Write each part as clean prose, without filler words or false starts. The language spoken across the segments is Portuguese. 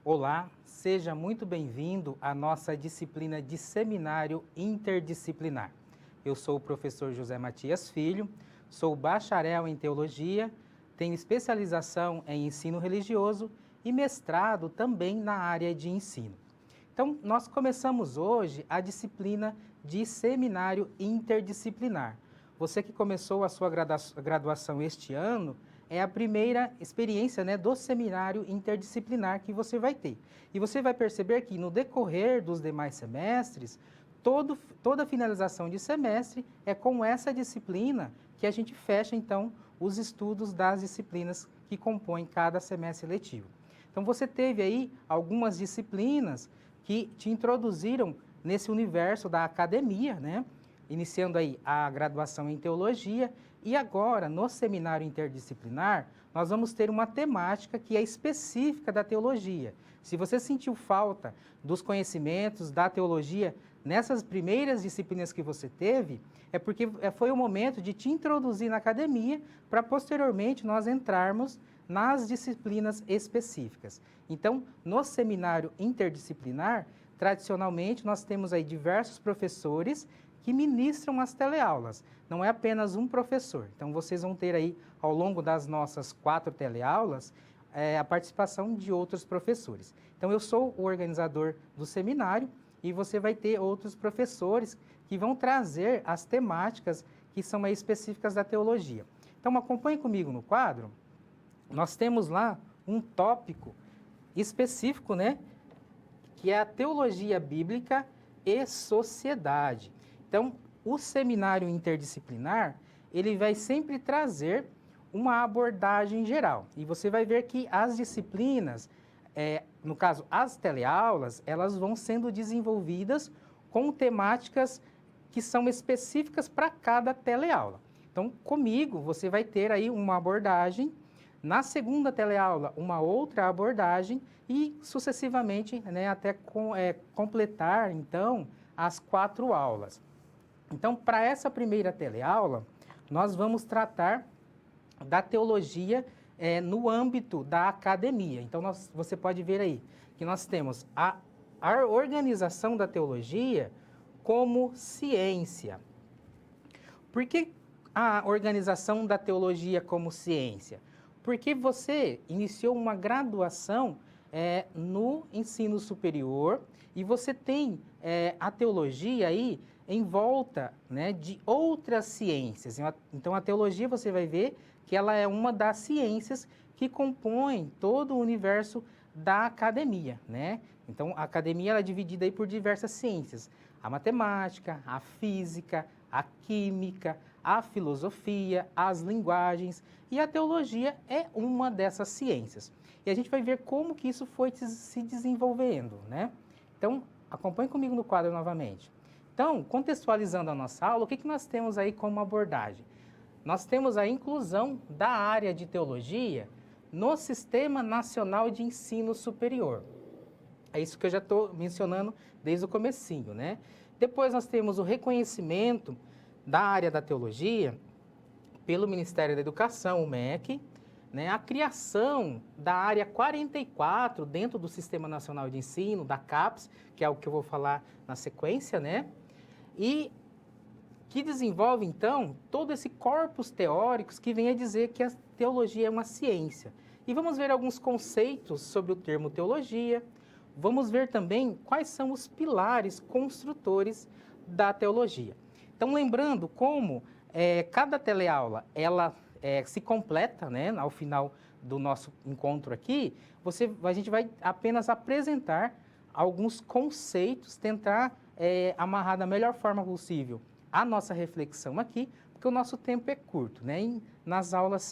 Olá, seja muito bem-vindo à nossa disciplina de seminário interdisciplinar. Eu sou o professor José Matias Filho, sou bacharel em teologia, tenho especialização em ensino religioso e mestrado também na área de ensino. Então, nós começamos hoje a disciplina de seminário interdisciplinar. Você que começou a sua graduação este ano, é a primeira experiência, do seminário interdisciplinar que você vai ter. E você vai perceber que no decorrer dos demais semestres, toda finalização de semestre é com essa disciplina que a gente fecha, então, os estudos das disciplinas que compõem cada semestre letivo. Então, você teve aí algumas disciplinas que te introduziram nesse universo da academia, iniciando aí a graduação em teologia, e agora, no seminário interdisciplinar, nós vamos ter uma temática que é específica da teologia. Se você sentiu falta dos conhecimentos da teologia nessas primeiras disciplinas que você teve, é porque foi o momento de te introduzir na academia para posteriormente nós entrarmos nas disciplinas específicas. Então, no seminário interdisciplinar, tradicionalmente nós temos aí diversos professores que ministram as teleaulas. Não é apenas um professor. Então, vocês vão ter aí, ao longo das nossas 4 teleaulas, a participação de outros professores. Então, eu sou o organizador do seminário e você vai ter outros professores que vão trazer as temáticas que são aí específicas da teologia. Então, acompanhe comigo no quadro. Nós temos lá um tópico específico, que é a teologia bíblica e sociedade. Então, o seminário interdisciplinar, ele vai sempre trazer uma abordagem geral. E você vai ver que as disciplinas, no caso, as teleaulas, elas vão sendo desenvolvidas com temáticas que são específicas para cada teleaula. Então, comigo, você vai ter aí uma abordagem, na segunda teleaula, uma outra abordagem e, sucessivamente, até completar, então, as 4 aulas. Então, para essa primeira teleaula, nós vamos tratar da teologia no âmbito da academia. Então, você pode ver aí que nós temos a organização da teologia como ciência. Por que a organização da teologia como ciência? Porque você iniciou uma graduação no ensino superior e você tem a teologia aí em volta de outras ciências. Então, a teologia você vai ver que ela é uma das ciências que compõem todo o universo da academia, Então, a academia ela é dividida aí por diversas ciências. A matemática, a física, a química, a filosofia, as linguagens, e a teologia é uma dessas ciências. E a gente vai ver como que isso foi se desenvolvendo, Então, acompanhe comigo no quadro novamente. Então, contextualizando a nossa aula, o que nós temos aí como abordagem? Nós temos a inclusão da área de teologia no Sistema Nacional de Ensino Superior. É isso que eu já estou mencionando desde o comecinho, Depois nós temos o reconhecimento da área da teologia pelo Ministério da Educação, o MEC, a criação da área 44 dentro do Sistema Nacional de Ensino, da CAPES, que é o que eu vou falar na sequência, e que desenvolve, então, todo esse corpus teóricos que vem a dizer que a teologia é uma ciência. E vamos ver alguns conceitos sobre o termo teologia, vamos ver também quais são os pilares construtores da teologia. Então, lembrando como cada teleaula, ela se completa, ao final do nosso encontro aqui, a gente vai apenas apresentar alguns conceitos, tentar amarrar da melhor forma possível a nossa reflexão aqui, porque o nosso tempo é curto, E nas aulas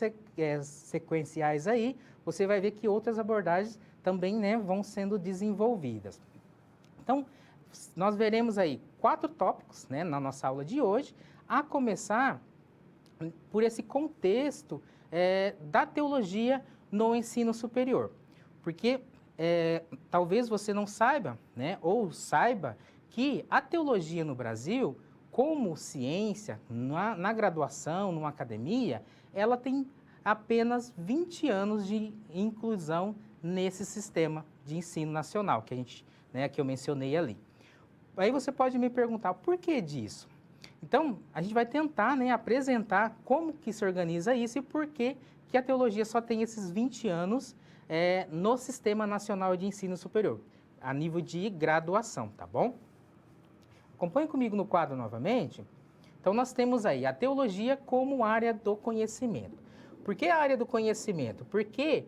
sequenciais aí, você vai ver que outras abordagens também, vão sendo desenvolvidas. Então, nós veremos aí 4 tópicos, na nossa aula de hoje, a começar por esse contexto da teologia no ensino superior. Porque talvez você não saiba, ou saiba que a teologia no Brasil, como ciência, na graduação, numa academia, ela tem apenas 20 anos de inclusão nesse sistema de Ensino Nacional, que que eu mencionei ali. Aí você pode me perguntar, por que disso? Então, a gente vai tentar, apresentar como que se organiza isso e por que a teologia só tem esses 20 anos no Sistema Nacional de Ensino Superior, a nível de graduação, tá bom? Acompanhe comigo no quadro novamente. Então, nós temos aí a teologia como área do conhecimento. Por que a área do conhecimento? Porque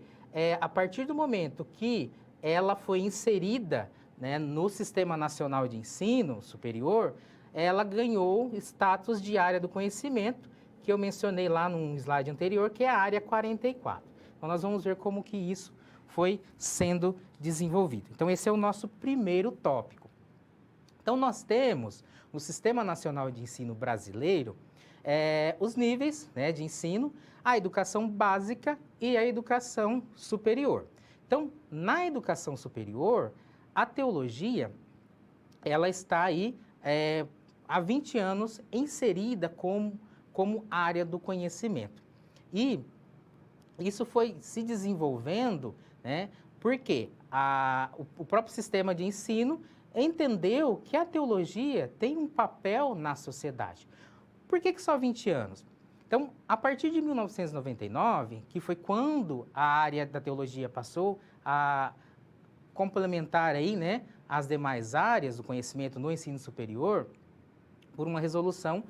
a partir do momento que ela foi inserida, no Sistema Nacional de Ensino Superior, ela ganhou status de área do conhecimento, que eu mencionei lá num slide anterior, que é a área 44. Então, nós vamos ver como que isso foi sendo desenvolvido. Então, esse é o nosso primeiro tópico. Então, nós temos no Sistema Nacional de Ensino brasileiro os níveis de ensino, a educação básica e a educação superior. Então, na educação superior, a teologia, ela está aí há 20 anos inserida como área do conhecimento. E isso foi se desenvolvendo, porque o próprio sistema de ensino entendeu que a teologia tem um papel na sociedade. Por que só 20 anos? Então, a partir de 1999, que foi quando a área da teologia passou a complementar aí, as demais áreas do conhecimento no ensino superior, por uma resolução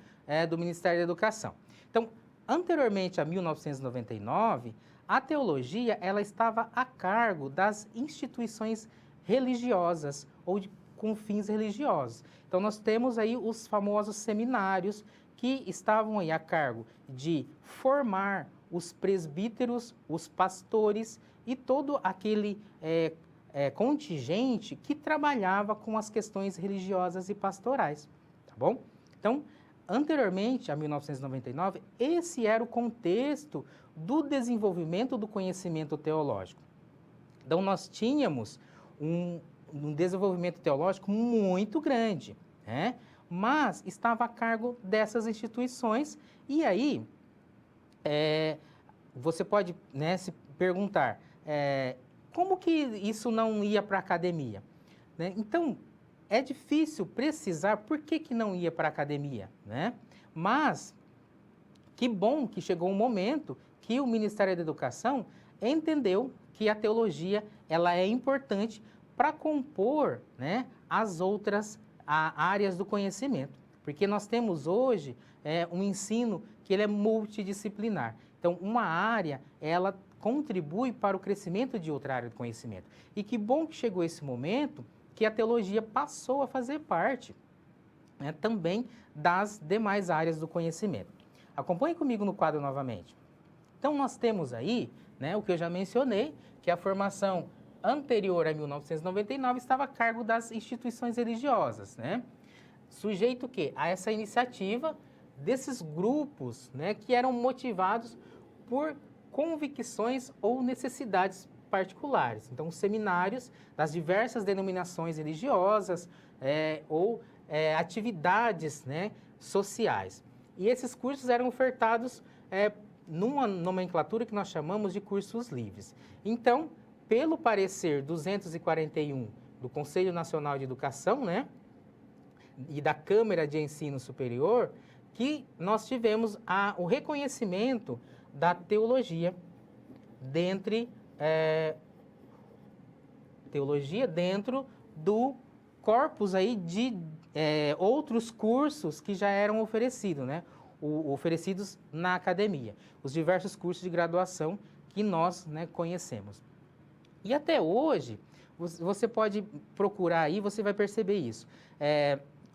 do Ministério da Educação. Então, anteriormente a 1999, a teologia ela estava a cargo das instituições religiosas ou com fins religiosos. Então, nós temos aí os famosos seminários que estavam aí a cargo de formar os presbíteros, os pastores e todo aquele contingente que trabalhava com as questões religiosas e pastorais, tá bom? Então, anteriormente, a 1999, esse era o contexto do desenvolvimento do conhecimento teológico. Então, nós tínhamos um desenvolvimento teológico muito grande, mas estava a cargo dessas instituições. E aí, você pode se perguntar, como que isso não ia para a academia? Então, é difícil precisar por que não ia para a academia, Mas, que bom que chegou um momento que o Ministério da Educação entendeu que a teologia ela é importante para compor as outras áreas do conhecimento. Porque nós temos hoje um ensino que ele é multidisciplinar. Então, uma área, ela contribui para o crescimento de outra área do conhecimento. E que bom que chegou esse momento que a teologia passou a fazer parte também das demais áreas do conhecimento. Acompanhe comigo no quadro novamente. Então, nós temos aí, o que eu já mencionei, que a formação anterior a 1999 estava a cargo das instituições religiosas, Sujeito a essa iniciativa desses grupos, que eram motivados por convicções ou necessidades particulares. Então, os seminários das diversas denominações religiosas ou atividades sociais. E esses cursos eram ofertados numa nomenclatura que nós chamamos de cursos livres. Então, pelo parecer 241 do Conselho Nacional de Educação, e da Câmara de Ensino Superior, que nós tivemos o reconhecimento da teologia dentro do corpus aí de outros cursos que já eram oferecidos, oferecidos na academia, os diversos cursos de graduação que nós conhecemos. E até hoje, você pode procurar aí, você vai perceber isso.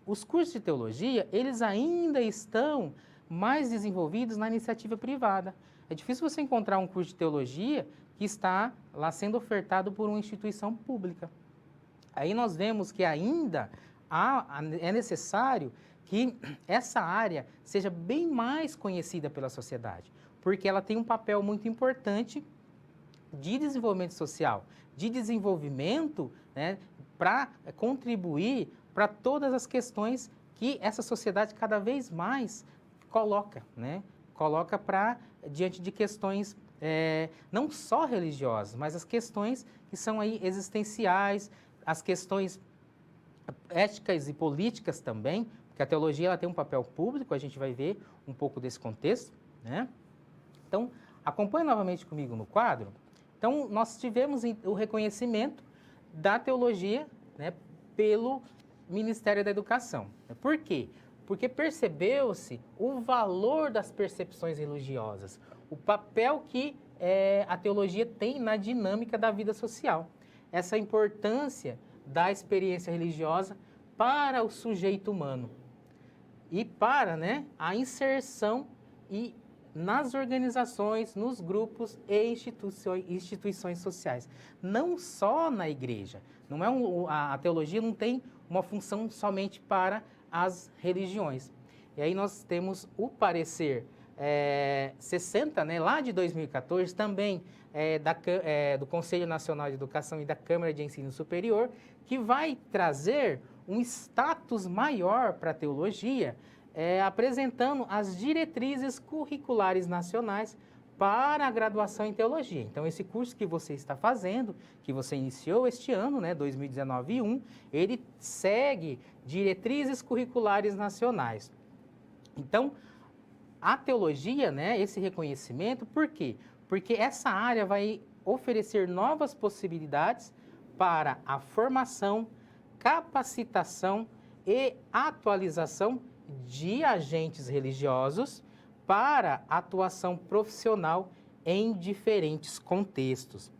Os cursos de teologia, eles ainda estão mais desenvolvidos na iniciativa privada. É difícil você encontrar um curso de teologia que está lá sendo ofertado por uma instituição pública. Aí nós vemos que ainda é necessário que essa área seja bem mais conhecida pela sociedade, porque ela tem um papel muito importante de desenvolvimento social, de desenvolvimento para contribuir para todas as questões que essa sociedade cada vez mais coloca, coloca diante de questões não só religiosas, mas as questões que são aí existenciais, as questões éticas e políticas também, porque a teologia ela tem um papel público, a gente vai ver um pouco desse contexto, né? Então, acompanhe novamente comigo no quadro. Então, nós tivemos o reconhecimento da teologia, né, pelo Ministério da Educação. Por quê? Porque percebeu-se o valor das percepções religiosas, o papel que a teologia tem na dinâmica da vida social. Essa importância da experiência religiosa para o sujeito humano e para, né, a inserção nas organizações, nos grupos e instituições sociais. Não só na igreja. Não é a teologia não tem uma função somente para as religiões. E aí nós temos o parecer 60, né, lá de 2014, também do Conselho Nacional de Educação e da Câmara de Ensino Superior, que vai trazer um status maior para a teologia, apresentando as diretrizes curriculares nacionais para a graduação em teologia. Então, esse curso que você está fazendo, que você iniciou este ano, né, 2019-1, ele segue diretrizes curriculares nacionais. Então, a teologia, né, esse reconhecimento, por quê? Porque essa área vai oferecer novas possibilidades para a formação, capacitação e atualização de agentes religiosos para atuação profissional em diferentes contextos.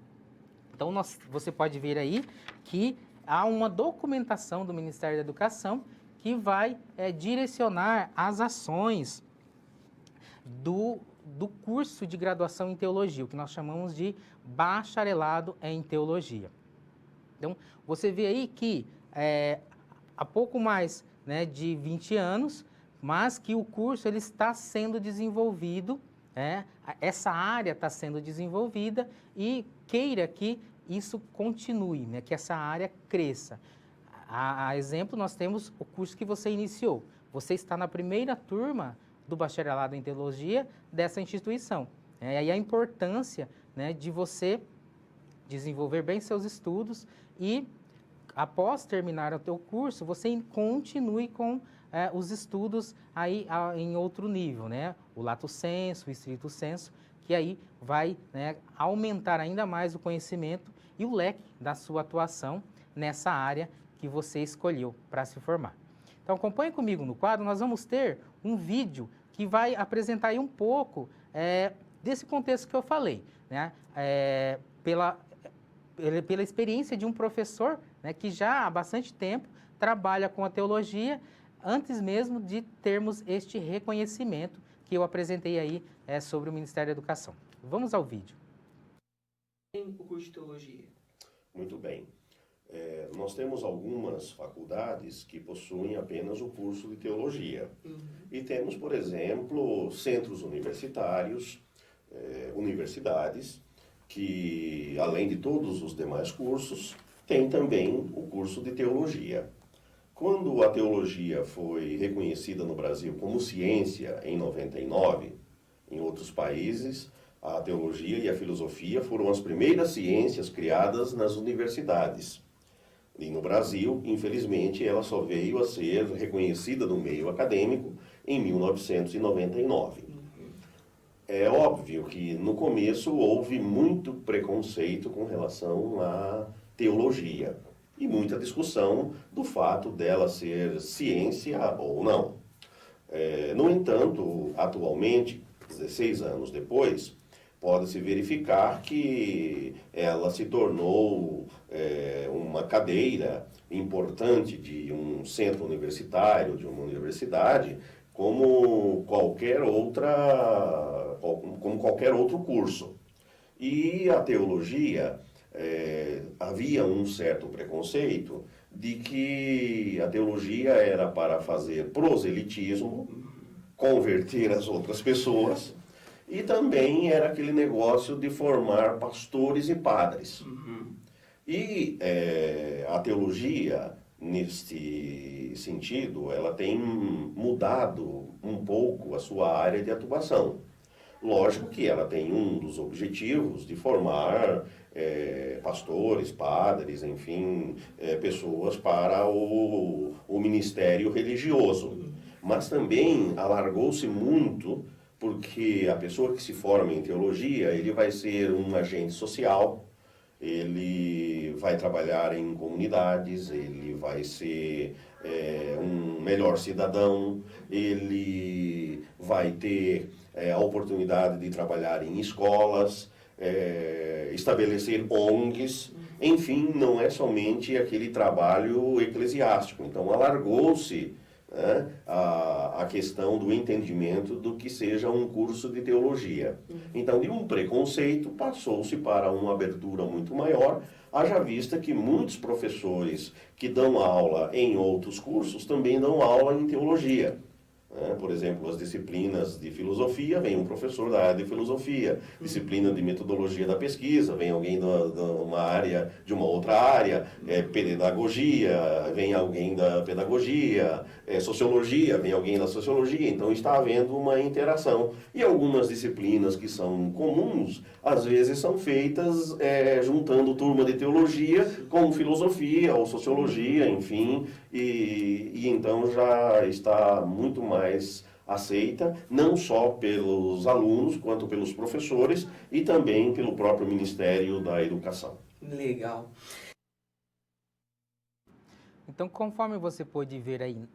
Então, você pode ver aí que há uma documentação do Ministério da Educação que vai direcionar as ações do curso de graduação em teologia, o que nós chamamos de bacharelado em teologia. Então, você vê aí que há pouco mais, né, de 20 anos, mas que o curso ele está sendo desenvolvido, essa área está sendo desenvolvida e queira que isso continue, né, que essa área cresça. A exemplo, nós temos o curso que você iniciou. Você está na primeira turma do bacharelado em teologia dessa instituição. E aí a importância, né, de você desenvolver bem seus estudos e, após terminar o teu curso, você continue com os estudos aí em outro nível, né? O lato sensu, o stricto sensu, que aí vai, né, aumentar ainda mais o conhecimento e o leque da sua atuação nessa área que você escolheu para se formar. Então, acompanhe comigo no quadro, nós vamos ter um vídeo que vai apresentar aí um pouco desse contexto que eu falei, né? Pela experiência de um professor, né, que já há bastante tempo trabalha com a teologia, antes mesmo de termos este reconhecimento que eu apresentei aí sobre o Ministério da Educação. Vamos ao vídeo. Tem o curso de teologia? Muito bem. Nós temos algumas faculdades que possuem apenas o curso de teologia. E temos, por exemplo, centros universitários, universidades, que, além de todos os demais cursos, tem também o curso de teologia. Quando a teologia foi reconhecida no Brasil como ciência em 99, em outros países, a teologia e a filosofia foram as primeiras ciências criadas nas universidades. E no Brasil, infelizmente, ela só veio a ser reconhecida no meio acadêmico em 1999. É óbvio que no começo houve muito preconceito com relação à teologia e muita discussão do fato dela ser ciência ou não. No entanto, atualmente, 16 anos depois, pode-se verificar que ela se tornou uma cadeira importante de um centro universitário, de uma universidade, como qualquer outro curso. E a teologia, havia um certo preconceito de que a teologia era para fazer proselitismo, converter as outras pessoas, e também era aquele negócio de formar pastores e padres. E a teologia, neste sentido, ela tem mudado um pouco a sua área de atuação. Lógico que ela tem um dos objetivos de formar pastores, padres, enfim, pessoas para o ministério religioso. Mas também alargou-se muito porque a pessoa que se forma em teologia, ele vai ser um agente social, ele vai trabalhar em comunidades, ele vai ser um melhor cidadão, ele vai ter a oportunidade de trabalhar em escolas, estabelecer ONGs, enfim, não é somente aquele trabalho eclesiástico. Então, alargou-se, né, a questão do entendimento do que seja um curso de teologia. Então, de um preconceito, passou-se para uma abertura muito maior, haja vista que muitos professores que dão aula em outros cursos também dão aula em teologia. Por exemplo, as disciplinas de filosofia, vem um professor da área de filosofia. Disciplina de metodologia da pesquisa, vem alguém de uma área, de uma outra área. Pedagogia, vem alguém da pedagogia. Sociologia, vem alguém da sociologia. Então está havendo uma interação. E algumas disciplinas que são comuns, às vezes são feitas juntando turma de teologia com filosofia ou sociologia, enfim. E então já está muito mais aceita, não só pelos alunos, quanto pelos professores e também pelo próprio Ministério da Educação. Legal. Então, conforme você pôde ver aí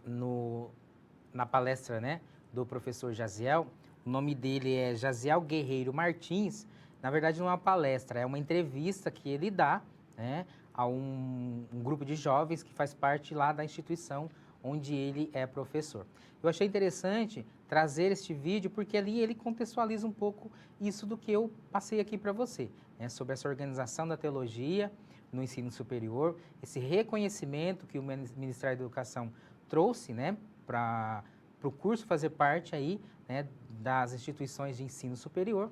na palestra, né, do professor Jaziel, o nome dele é Jaziel Guerreiro Martins. Na verdade, não é uma palestra, é uma entrevista que ele dá, né, a um grupo de jovens que faz parte lá da instituição onde ele é professor. Eu achei interessante trazer este vídeo porque ali ele contextualiza um pouco isso do que eu passei aqui para você, né, sobre essa organização da teologia no ensino superior, esse reconhecimento que o Ministério da Educação trouxe, né, para o curso fazer parte aí, né, das instituições de ensino superior,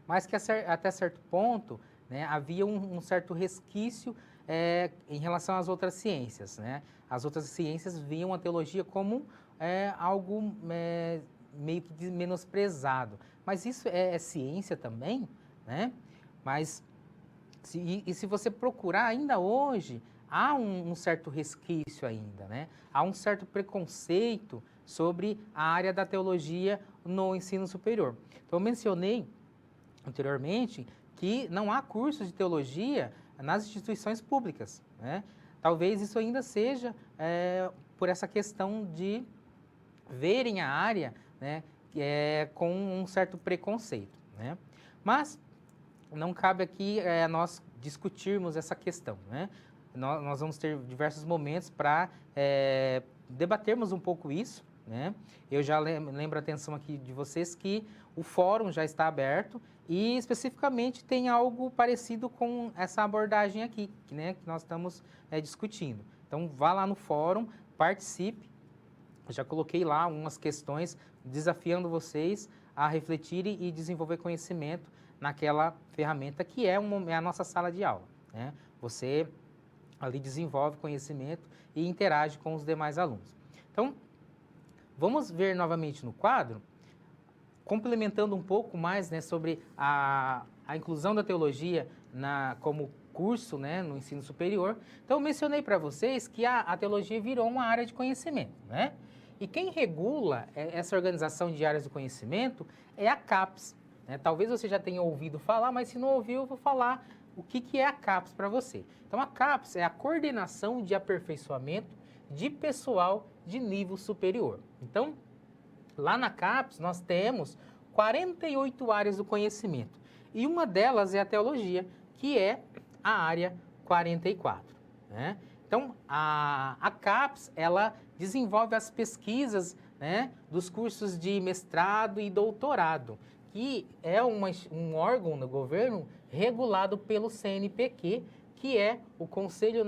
mas que até certo ponto, né, havia um certo resquício em relação às outras ciências, né? As outras ciências viam a teologia como algo meio que menosprezado. Mas isso é ciência também, né? Mas se você procurar ainda hoje, há um certo resquício ainda, né? Há um certo preconceito sobre a área da teologia no ensino superior. Então, eu mencionei anteriormente que não há cursos de teologia nas instituições públicas, né? Talvez isso ainda seja por essa questão de verem a área, né, com um certo preconceito, né? Mas não cabe aqui nós discutirmos essa questão, né? Nós vamos ter diversos momentos para debatermos um pouco isso, né? Eu já lembro a atenção aqui de vocês que o fórum já está aberto e especificamente tem algo parecido com essa abordagem aqui, né, que nós estamos discutindo. Então, vá lá no fórum, participe. Eu já coloquei lá algumas questões desafiando vocês a refletirem e desenvolver conhecimento naquela ferramenta que é a nossa sala de aula, né? Você ali desenvolve conhecimento e interage com os demais alunos. Então, vamos ver novamente no quadro, complementando um pouco mais, né, sobre a inclusão da teologia como curso, né, no ensino superior. Então, eu mencionei para vocês que a teologia virou uma área de conhecimento, né? E quem regula essa organização de áreas do conhecimento é a CAPES, né? Talvez você já tenha ouvido falar, mas se não ouviu, eu vou falar o que é a CAPES para você. Então, a CAPES é a Coordenação de Aperfeiçoamento de Pessoal de Nível Superior. Então, lá na CAPES, nós temos 48 áreas do conhecimento. E uma delas é a teologia, que é a área 44. Né? Então, a CAPES, ela desenvolve as pesquisas, né, dos cursos de mestrado e doutorado, que é um órgão do governo regulado pelo CNPq, que é o Conselho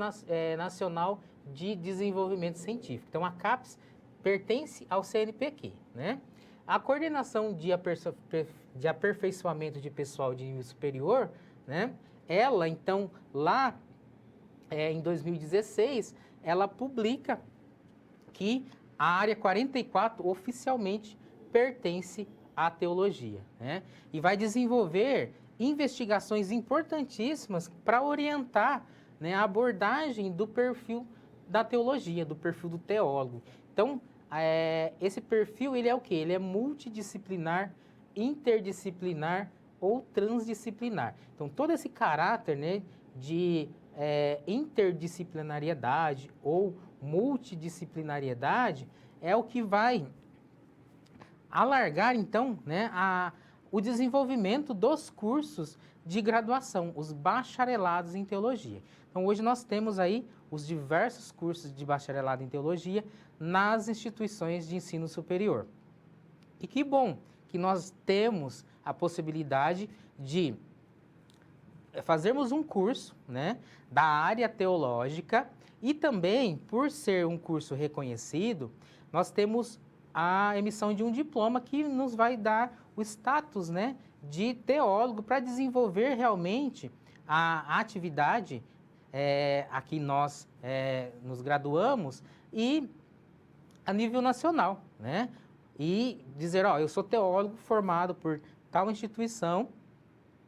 Nacional de Desenvolvimento Científico. Então, a CAPES pertence ao CNPq, né? A coordenação de aperfeiçoamento de pessoal de nível superior, né? Ela, então, lá em 2016, ela publica que a área 44 oficialmente pertence a teologia, né? E vai desenvolver investigações importantíssimas para orientar, né, a abordagem do perfil da teologia, do perfil do teólogo. Então, esse perfil, ele é o quê? Ele é multidisciplinar, interdisciplinar ou transdisciplinar. Então, todo esse caráter, né, de interdisciplinariedade ou multidisciplinariedade é o que vai alargar, então, né, o desenvolvimento dos cursos de graduação, os bacharelados em teologia. Então, hoje nós temos aí os diversos cursos de bacharelado em teologia nas instituições de ensino superior. E que bom que nós temos a possibilidade de fazermos um curso, né, da área teológica e também, por ser um curso reconhecido, nós temos a emissão de um diploma que nos vai dar o status, né, de teólogo para desenvolver realmente a atividade a que nós nos graduamos e a nível nacional, né? E dizer, ó, eu sou teólogo formado por tal instituição,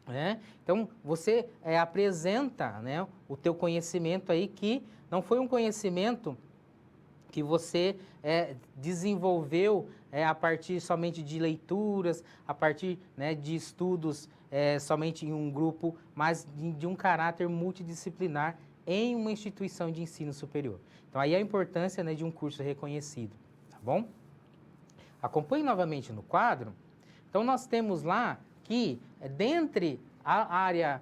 né? Então, você apresenta, né, o teu conhecimento aí, que não foi um conhecimento que você desenvolveu a partir somente de leituras, a partir, né, de estudos somente em um grupo, mas de um caráter multidisciplinar em uma instituição de ensino superior. Então, aí a importância, né, de um curso reconhecido, tá bom? Acompanhe novamente no quadro. Então, nós temos lá que, dentre a área,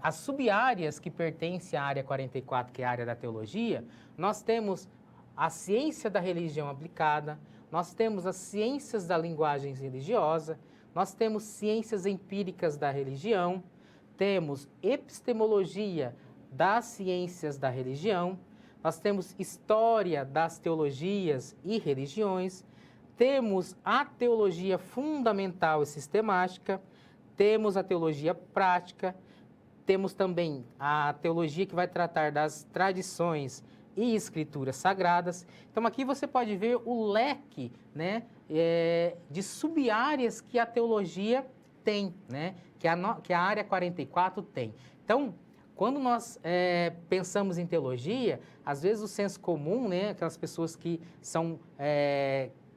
as sub-áreas que pertencem à área 44, que é a área da teologia, nós temos a ciência da religião aplicada, nós temos as ciências da linguagem religiosa, nós temos ciências empíricas da religião, temos epistemologia das ciências da religião, nós temos história das teologias e religiões, temos a teologia fundamental e sistemática, temos a teologia prática, temos também a teologia que vai tratar das tradições e escrituras sagradas. Então, aqui você pode ver o leque, né, de sub-áreas que a teologia tem, né, que a área 44 tem. Então, quando nós pensamos em teologia, às vezes o senso comum, né, aquelas pessoas que são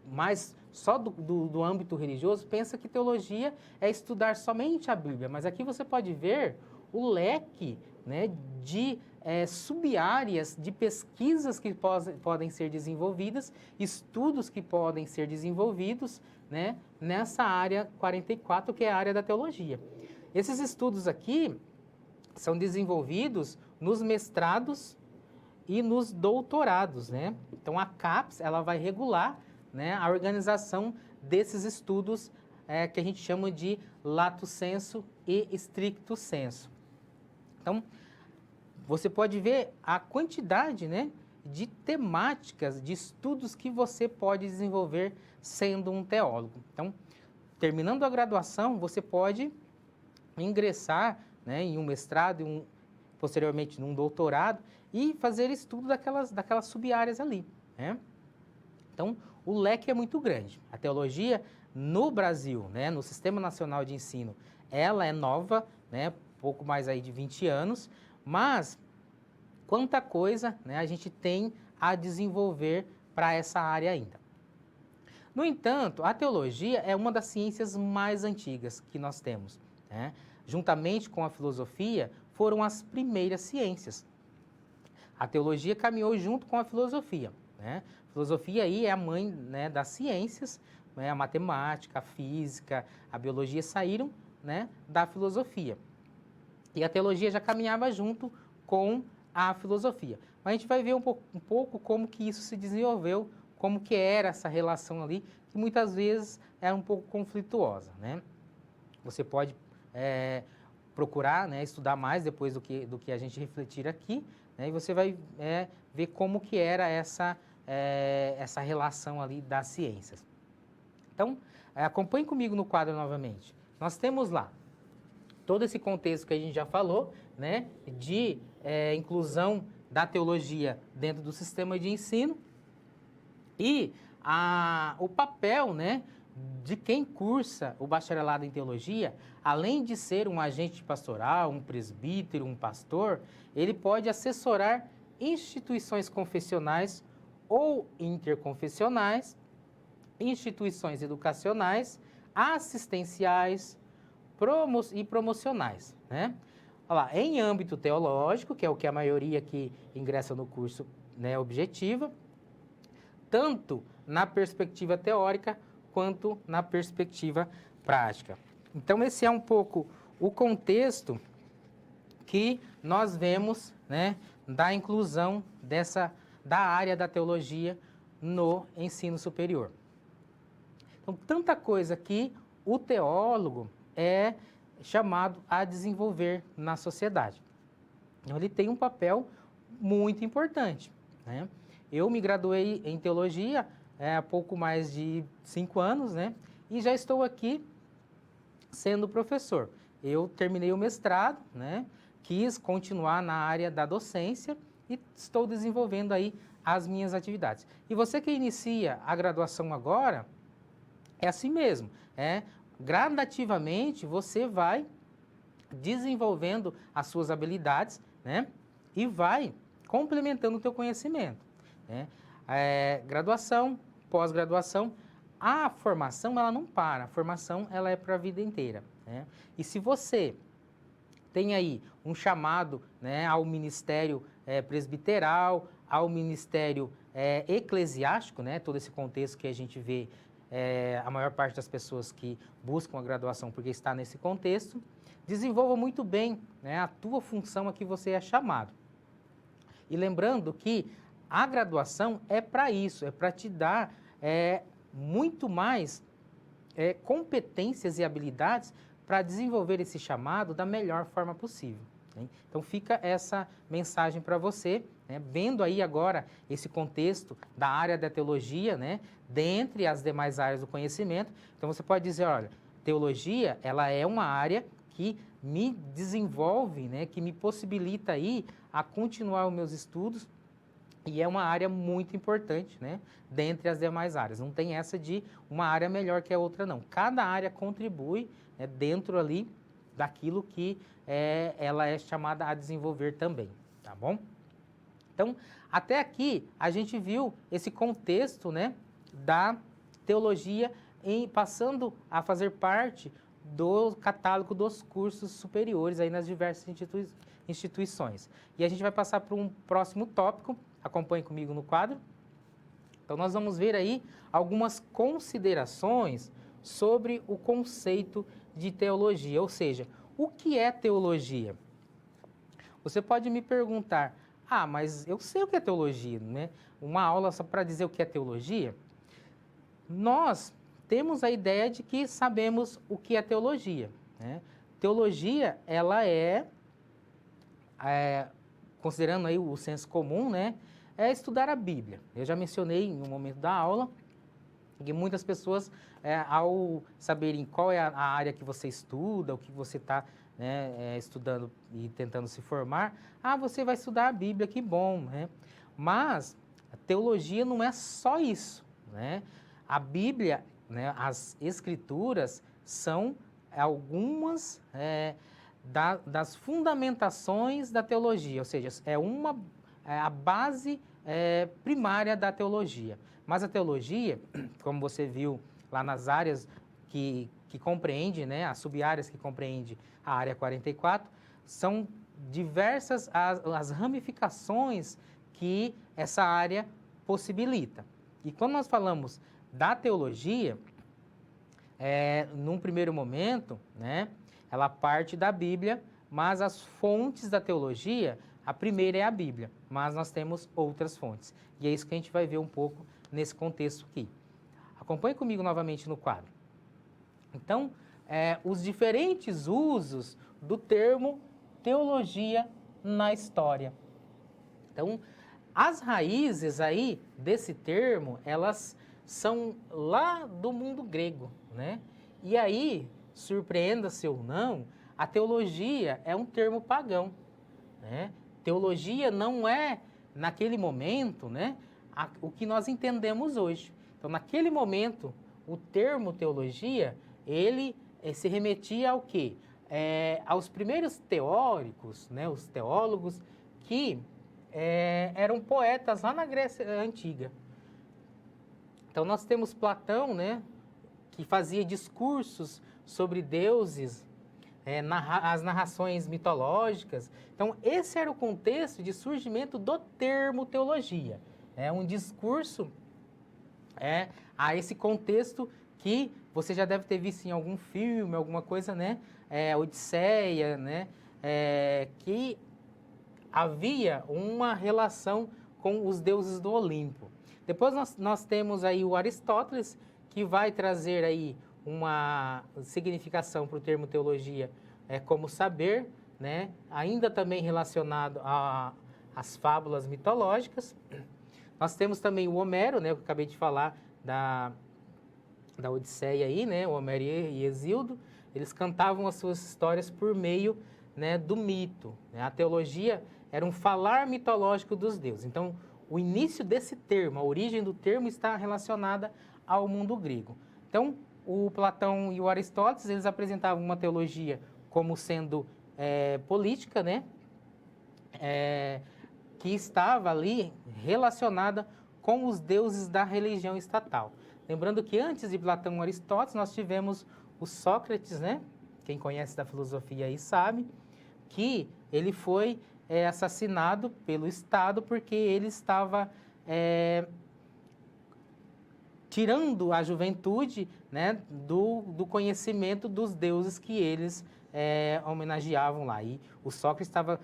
mais só do âmbito religioso, pensa que teologia é estudar somente a Bíblia. Mas aqui você pode ver o leque, né, de sub-áreas de pesquisas que podem ser desenvolvidas, estudos que podem ser desenvolvidos, né, nessa área 44, que é a área da teologia. Esses estudos aqui são desenvolvidos nos mestrados e nos doutorados, né? Então, a CAPES, ela vai regular, né, a organização desses estudos que a gente chama de lato sensu e stricto sensu. Então, você pode ver a quantidade, né, de temáticas, de estudos que você pode desenvolver sendo um teólogo. Então, terminando a graduação, você pode ingressar, né, em um mestrado, posteriormente num doutorado, e fazer estudo daquelas sub-áreas ali, né? Então, o leque é muito grande. A teologia no Brasil, né, no Sistema Nacional de Ensino, ela é nova, né, pouco mais aí de 20 anos, mas quanta coisa, né, a gente tem a desenvolver para essa área ainda. No entanto, a teologia é uma das ciências mais antigas que nós temos, né? Juntamente com a filosofia, foram as primeiras ciências. A teologia caminhou junto com a filosofia, né? A filosofia aí é a mãe, né, das ciências, né? A matemática, a física, a biologia saíram, né, da filosofia. E a teologia já caminhava junto com a filosofia. Mas a gente vai ver um pouco como que isso se desenvolveu, como que era essa relação ali, que muitas vezes era um pouco conflituosa, né? Você pode procurar, né, estudar mais depois do que a gente refletir aqui, né, e você vai ver como que era essa relação ali das ciências. Então, acompanhe comigo no quadro novamente. Nós temos lá todo esse contexto que a gente já falou, né, de inclusão da teologia dentro do sistema de ensino e o papel, né, de quem cursa o bacharelado em teologia, além de ser um agente pastoral, um presbítero, um pastor, ele pode assessorar instituições confessionais ou interconfessionais, instituições educacionais, assistenciais e promocionais, né? Olha lá, em âmbito teológico, que é o que a maioria que ingressa no curso, né, objetiva, tanto na perspectiva teórica quanto na perspectiva prática. Então, esse é um pouco o contexto que nós vemos, né, da inclusão da área da teologia no ensino superior. Então, tanta coisa que o teólogo é chamado a desenvolver na sociedade. Então, ele tem um papel muito importante, né? Eu me graduei em teologia há pouco mais de 5 anos, né? E já estou aqui sendo professor. Eu terminei o mestrado, né? Quis continuar na área da docência e estou desenvolvendo aí as minhas atividades. E você que inicia a graduação agora, é assim mesmo, gradativamente você vai desenvolvendo as suas habilidades, né? E vai complementando o teu conhecimento, né? Graduação, pós-graduação, a formação ela não para, a formação ela é para a vida inteira, né? E se você tem aí um chamado, né, ao ministério presbiteral, ao ministério eclesiástico, né, todo esse contexto que a gente vê, a maior parte das pessoas que buscam a graduação porque está nesse contexto, desenvolva muito bem, né, a tua função a que você é chamado. E lembrando que a graduação é para isso, é para te dar muito mais competências e habilidades para desenvolver esse chamado da melhor forma possível, né? Então fica essa mensagem para você, né, vendo aí agora esse contexto da área da teologia, né, dentre as demais áreas do conhecimento. Então você pode dizer, olha, teologia ela é uma área que me desenvolve, né, que me possibilita aí a continuar os meus estudos e é uma área muito importante, né, dentre as demais áreas. Não tem essa de uma área melhor que a outra, não. Cada área contribui, né, dentro ali daquilo que ela é chamada a desenvolver também, tá bom? Então, até aqui a gente viu esse contexto, né, da teologia passando a fazer parte do catálogo dos cursos superiores aí nas diversas instituições. E a gente vai passar para um próximo tópico, acompanhe comigo no quadro. Então, nós vamos ver aí algumas considerações sobre o conceito de teologia, ou seja, o que é teologia? Você pode me perguntar, mas eu sei o que é teologia, né? Uma aula só para dizer o que é teologia? Nós temos a ideia de que sabemos o que é teologia, né? Teologia, ela considerando aí o senso comum, né? É estudar a Bíblia. Eu já mencionei em um momento da aula que muitas pessoas, ao saberem qual é a área que você estuda, o que você está, né, estudando e tentando se formar, você vai estudar a Bíblia, que bom, né? Mas a teologia não é só isso, né? A Bíblia, né, as Escrituras são algumas das fundamentações da teologia, ou seja, a base primária da teologia. Mas a teologia, como você viu lá nas áreas que compreende, né, as sub-áreas que compreende a área 44, são diversas as ramificações que essa área possibilita. E quando nós falamos da teologia, num primeiro momento, né, ela parte da Bíblia, mas as fontes da teologia, a primeira é a Bíblia, mas nós temos outras fontes. E é isso que a gente vai ver um pouco nesse contexto aqui. Acompanhe comigo novamente no quadro. Então, os diferentes usos do termo teologia na história. Então, as raízes aí desse termo, elas são lá do mundo grego, né? E aí, surpreenda-se ou não, a teologia é um termo pagão, né? Teologia não é, naquele momento, né, o que nós entendemos hoje. Então, naquele momento, o termo teologia, ele se remetia ao quê? Aos primeiros teóricos, né, os teólogos, que eram poetas lá na Grécia Antiga. Então, nós temos Platão, né, que fazia discursos sobre deuses, as narrações mitológicas. Então, esse era o contexto de surgimento do termo teologia. É um discurso a esse contexto que você já deve ter visto em algum filme, alguma coisa, né? Odisseia, né? Que havia uma relação com os deuses do Olimpo. Depois nós temos aí o Aristóteles, que vai trazer aí uma significação para o termo teologia como saber, né? Ainda também relacionado às fábulas mitológicas. Nós temos também o Homero, né? Que eu acabei de falar da Odisseia aí, né? O Homero e Hesíodo, eles cantavam as suas histórias por meio, né, do mito, né? A teologia era um falar mitológico dos deuses. Então, o início desse termo, a origem do termo está relacionada ao mundo grego. Então, o Platão e o Aristóteles, eles apresentavam uma teologia como sendo política, né? Que estava ali relacionada com os deuses da religião estatal. Lembrando que antes de Platão e Aristóteles, nós tivemos o Sócrates, né? Quem conhece da filosofia aí sabe, que ele foi assassinado pelo Estado porque ele estava tirando a juventude, né, do conhecimento dos deuses que eles homenageavam lá. E o Sócrates estava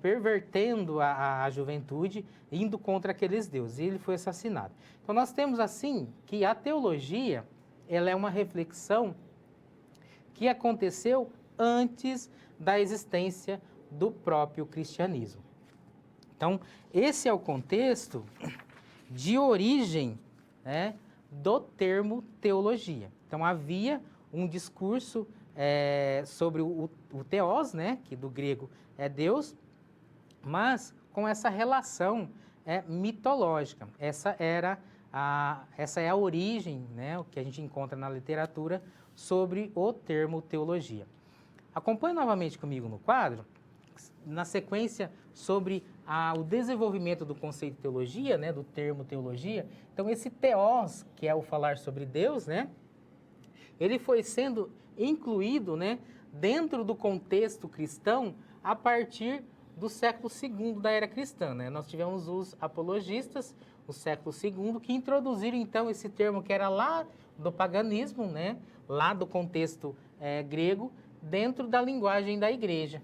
pervertendo a juventude, indo contra aqueles deuses, e ele foi assassinado. Então, nós temos, assim, que a teologia, ela é uma reflexão que aconteceu antes da existência do próprio cristianismo. Então, esse é o contexto de origem, né, do termo teologia. Então, havia um discurso sobre o theos, né, que do grego é Deus, mas com essa relação mitológica. Essa é a origem, né, o que a gente encontra na literatura sobre o termo teologia. Acompanhe novamente comigo no quadro, na sequência sobre o desenvolvimento do conceito de teologia, né, do termo teologia. Então, esse theos, que é o falar sobre Deus, né, ele foi sendo incluído, né, dentro do contexto cristão a partir do século II da era cristã, né? Nós tivemos os apologistas, o século II, que introduziram, então, esse termo que era lá do paganismo, né, lá do contexto grego, dentro da linguagem da igreja.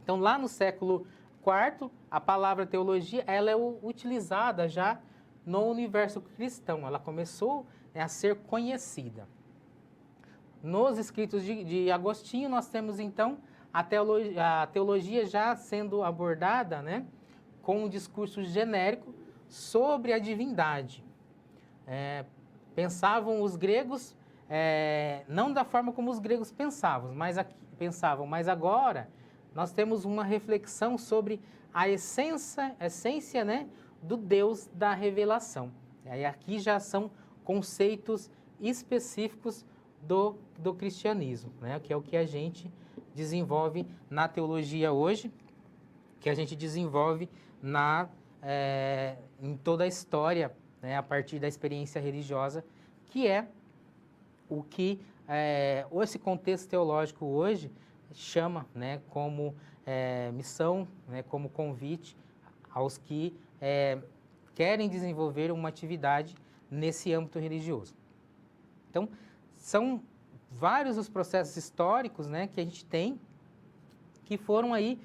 Então, lá no século IV, a palavra teologia, ela é utilizada já no universo cristão. Ela começou a ser conhecida. Nos escritos de Agostinho, nós temos, então, a teologia já sendo abordada, né, com um discurso genérico sobre a divindade. Pensavam os gregos, não da forma como os gregos pensavam, mas agora nós temos uma reflexão sobre a essência, né, do Deus da revelação. E aqui já são conceitos específicos do cristianismo, né, que é o que a gente desenvolve na teologia hoje, que a gente desenvolve em toda a história, né, a partir da experiência religiosa, que é o que esse contexto teológico hoje chama, né, como missão, né, como convite aos que querem desenvolver uma atividade nesse âmbito religioso. Então, são vários os processos históricos, né, que a gente tem, que foram aí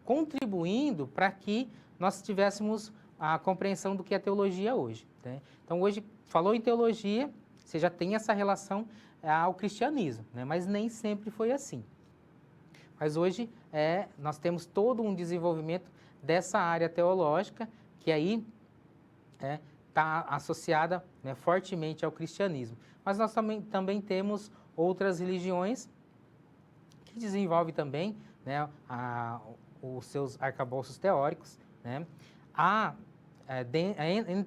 contribuindo para que nós tivéssemos a compreensão do que é teologia hoje, né? Então, hoje, falou em teologia, você já tem essa relação ao cristianismo, né? Mas nem sempre foi assim. Mas hoje nós temos todo um desenvolvimento dessa área teológica que aí está associada, né, fortemente ao cristianismo. Mas nós também temos outras religiões que desenvolvem também, né, os seus arcabouços teóricos, né?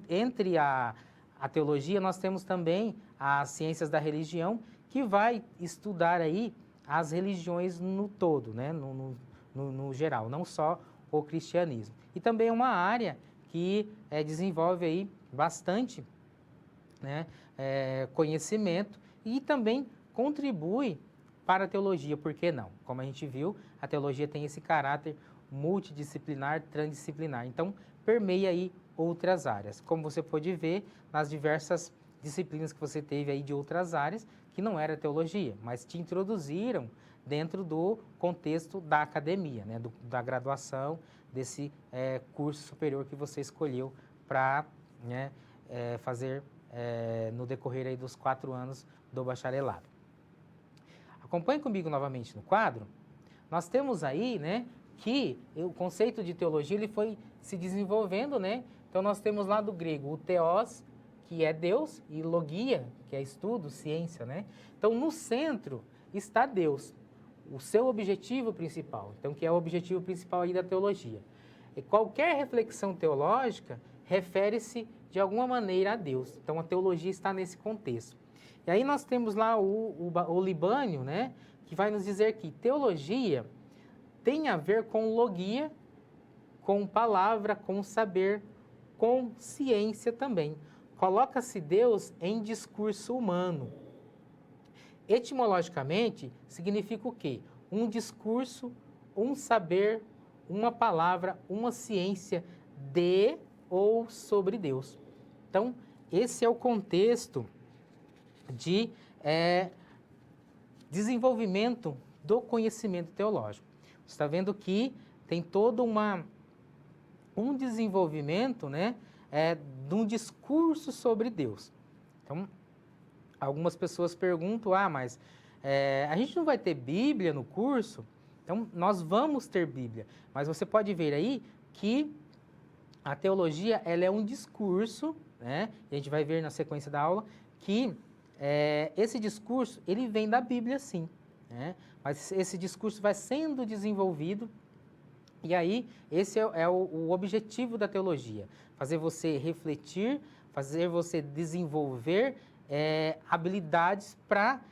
Entre a teologia, nós temos também as ciências da religião, que vai estudar aí as religiões no todo, né? No geral, não só o cristianismo. E também é uma área que desenvolve aí bastante, né, conhecimento e também contribui para a teologia, por que não? Como a gente viu, a teologia tem esse caráter multidisciplinar, transdisciplinar, então permeia aí outras áreas, como você pode ver nas diversas disciplinas que você teve aí de outras áreas, que não era teologia, mas te introduziram dentro do contexto da academia, né, da graduação, desse curso superior que você escolheu para, né, fazer no decorrer aí dos 4 anos do bacharelado. Acompanhe comigo novamente no quadro. Nós temos aí, né, que o conceito de teologia ele foi se desenvolvendo, né? Então nós temos lá do grego o theos, que é Deus, e logia, que é estudo, ciência, né? Então no centro está Deus, o seu objetivo principal, então que é o objetivo principal aí da teologia. E qualquer reflexão teológica refere-se de alguma maneira a Deus. Então a teologia está nesse contexto. E aí nós temos lá o Libânio, né, que vai nos dizer que teologia tem a ver com logia, com palavra, com saber, com ciência também. Coloca-se Deus em discurso humano. Etimologicamente, significa o quê? Um discurso, um saber, uma palavra, uma ciência de ou sobre Deus. Então, esse é o contexto de desenvolvimento do conhecimento teológico. Você está vendo que tem todo um desenvolvimento, né, de um discurso sobre Deus. Então, algumas pessoas perguntam, mas a gente não vai ter Bíblia no curso? Então, nós vamos ter Bíblia, mas você pode ver aí que a teologia ela é um discurso, né, e a gente vai ver na sequência da aula que esse discurso, ele vem da Bíblia, sim, né? Mas esse discurso vai sendo desenvolvido e aí esse é o objetivo da teologia, fazer você refletir, fazer você desenvolver habilidades para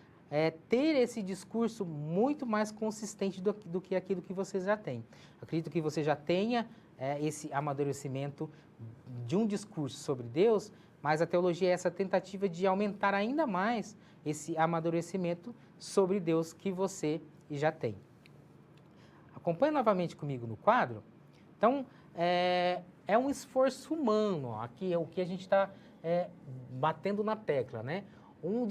ter esse discurso muito mais consistente do que aquilo que você já tem. Acredito que você já tenha esse amadurecimento de um discurso sobre Deus, mas a teologia é essa tentativa de aumentar ainda mais esse amadurecimento sobre Deus que você já tem. Acompanhe novamente comigo no quadro. Então, é um esforço humano, ó, aqui é o que a gente está batendo na tecla, né? Um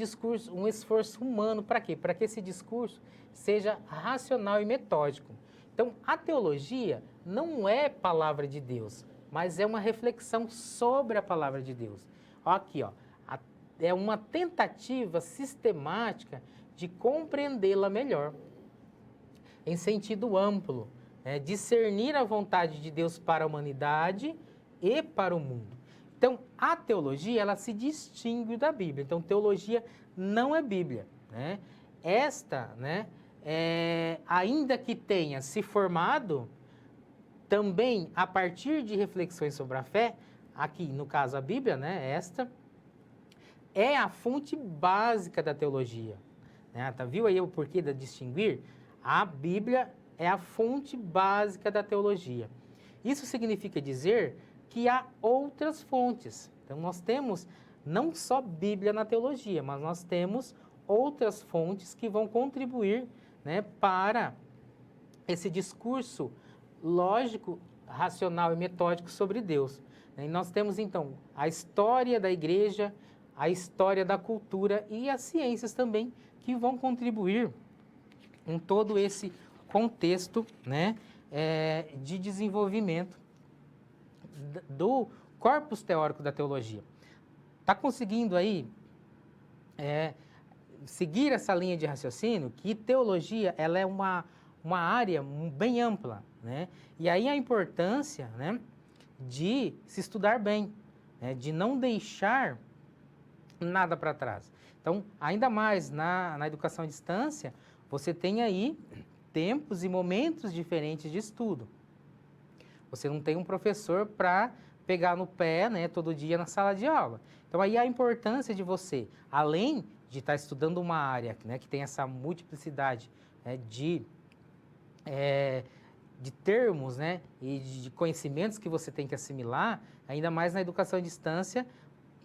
esforço humano para quê? Para que esse discurso seja racional e metódico. Então, a teologia não é palavra de Deus, mas é uma reflexão sobre a palavra de Deus. Ó, aqui, ó, é uma tentativa sistemática de compreendê-la melhor, em sentido amplo, né? Discernir a vontade de Deus para a humanidade e para o mundo. Então, a teologia, ela se distingue da Bíblia. Então, teologia não é Bíblia, né? Esta, né, ainda que tenha se formado também a partir de reflexões sobre a fé, aqui no caso a Bíblia, né, esta é a fonte básica da teologia, né? Tá, viu aí o porquê de distinguir? A Bíblia é a fonte básica da teologia. Isso significa dizer que há outras fontes. Então nós temos não só Bíblia na teologia, mas nós temos outras fontes que vão contribuir, né, para esse discurso lógico, racional e metódico sobre Deus. E nós temos, então, a história da igreja, a história da cultura e as ciências também, que vão contribuir em todo esse contexto, né, de desenvolvimento do corpus teórico da teologia. Está conseguindo aí seguir essa linha de raciocínio? Que teologia ela é uma área bem ampla, né? E aí a importância, né, de se estudar bem, né, de não deixar nada para trás. Então, ainda mais na educação à distância, você tem aí tempos e momentos diferentes de estudo. Você não tem um professor para pegar no pé, né, todo dia na sala de aula. Então, aí a importância de você, além de estar estudando uma área, né, que tem essa multiplicidade, né, de termos, né, e de conhecimentos que você tem que assimilar, ainda mais na educação à distância,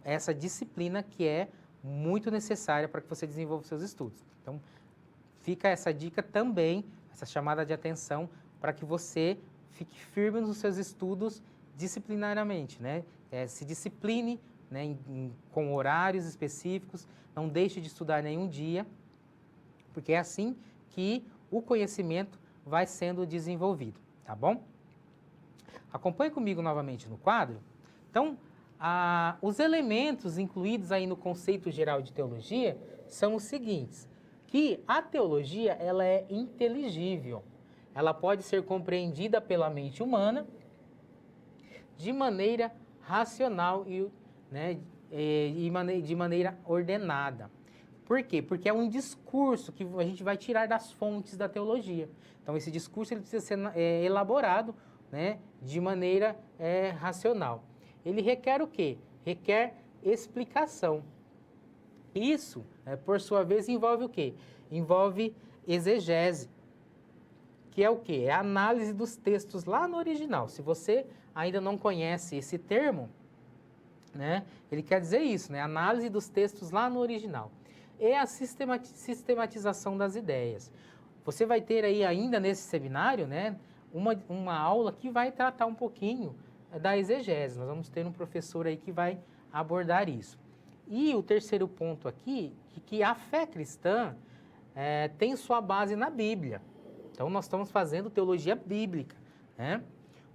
essa disciplina que é muito necessária para que você desenvolva os seus estudos. Então, fica essa dica também, essa chamada de atenção, para que você fique firme nos seus estudos disciplinariamente, né? Se discipline, né, com horários específicos, não deixe de estudar nenhum dia, porque é assim que o conhecimento vai sendo desenvolvido, tá bom? Acompanhe comigo novamente no quadro. Então, os elementos incluídos aí no conceito geral de teologia são os seguintes, que a teologia ela é inteligível, ela pode ser compreendida pela mente humana de maneira racional de maneira ordenada. Por quê? Porque é um discurso que a gente vai tirar das fontes da teologia. Então, esse discurso ele precisa ser elaborado, né, de maneira racional. Ele requer o quê? Requer explicação. Isso, por sua vez, envolve o quê? Envolve exegese, que é o quê? É a análise dos textos lá no original. Se você ainda não conhece esse termo, né, ele quer dizer isso, né? Análise dos textos lá no original. É a sistematização das ideias. Você vai ter aí ainda nesse seminário, né, uma aula que vai tratar um pouquinho da exegese. Nós vamos ter um professor aí que vai abordar isso. E o terceiro ponto aqui, que a fé cristã tem sua base na Bíblia. Então, nós estamos fazendo teologia bíblica, né?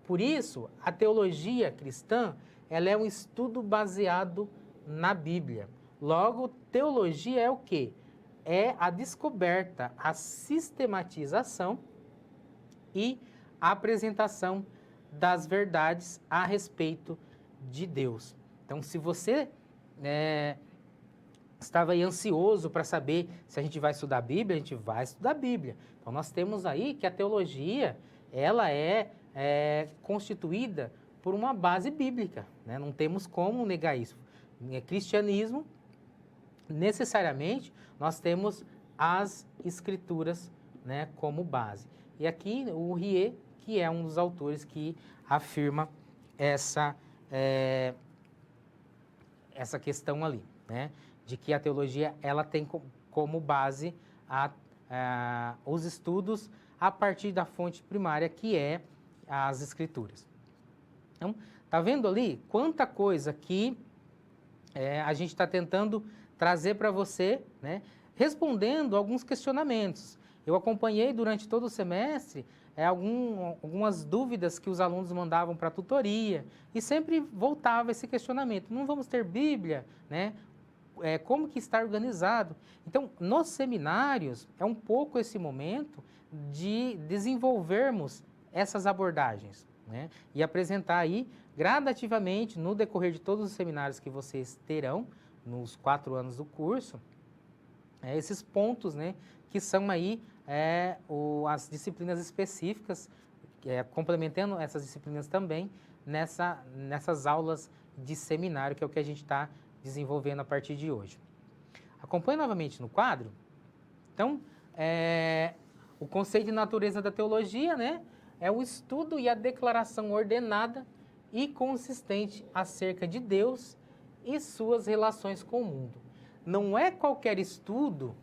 Por isso, a teologia cristã, ela é um estudo baseado na Bíblia. Logo, teologia é o quê? É a descoberta, a sistematização e a apresentação das verdades a respeito de Deus. Então, se você estava aí ansioso para saber se a gente vai estudar a Bíblia, a gente vai estudar a Bíblia. Então, nós temos aí que a teologia, ela é constituída por uma base bíblica, né? Não temos como negar isso. Cristianismo, necessariamente, nós temos as Escrituras, né, como base. E aqui o Rie, que é um dos autores que afirma essa questão ali, né, de que a teologia ela tem como base os estudos a partir da fonte primária, que é as Escrituras. Então, tá vendo ali quanta coisa que a gente está tentando trazer para você, né, respondendo alguns questionamentos. Eu acompanhei durante todo o semestre algumas dúvidas que os alunos mandavam para a tutoria e sempre voltava esse questionamento. Não vamos ter Bíblia, né? Como que está organizado? Então, nos seminários, é um pouco esse momento de desenvolvermos essas abordagens, né? E apresentar aí, gradativamente, no decorrer de todos os seminários que vocês terão, nos 4 anos do curso, esses pontos, né, que são aí as disciplinas específicas, complementando essas disciplinas também nessas aulas de seminário, que é o que a gente está desenvolvendo a partir de hoje. Acompanhe novamente no quadro. Então, o conceito de natureza da teologia, né, é o estudo e a declaração ordenada e consistente acerca de Deus e suas relações com o mundo. Não é qualquer estudo,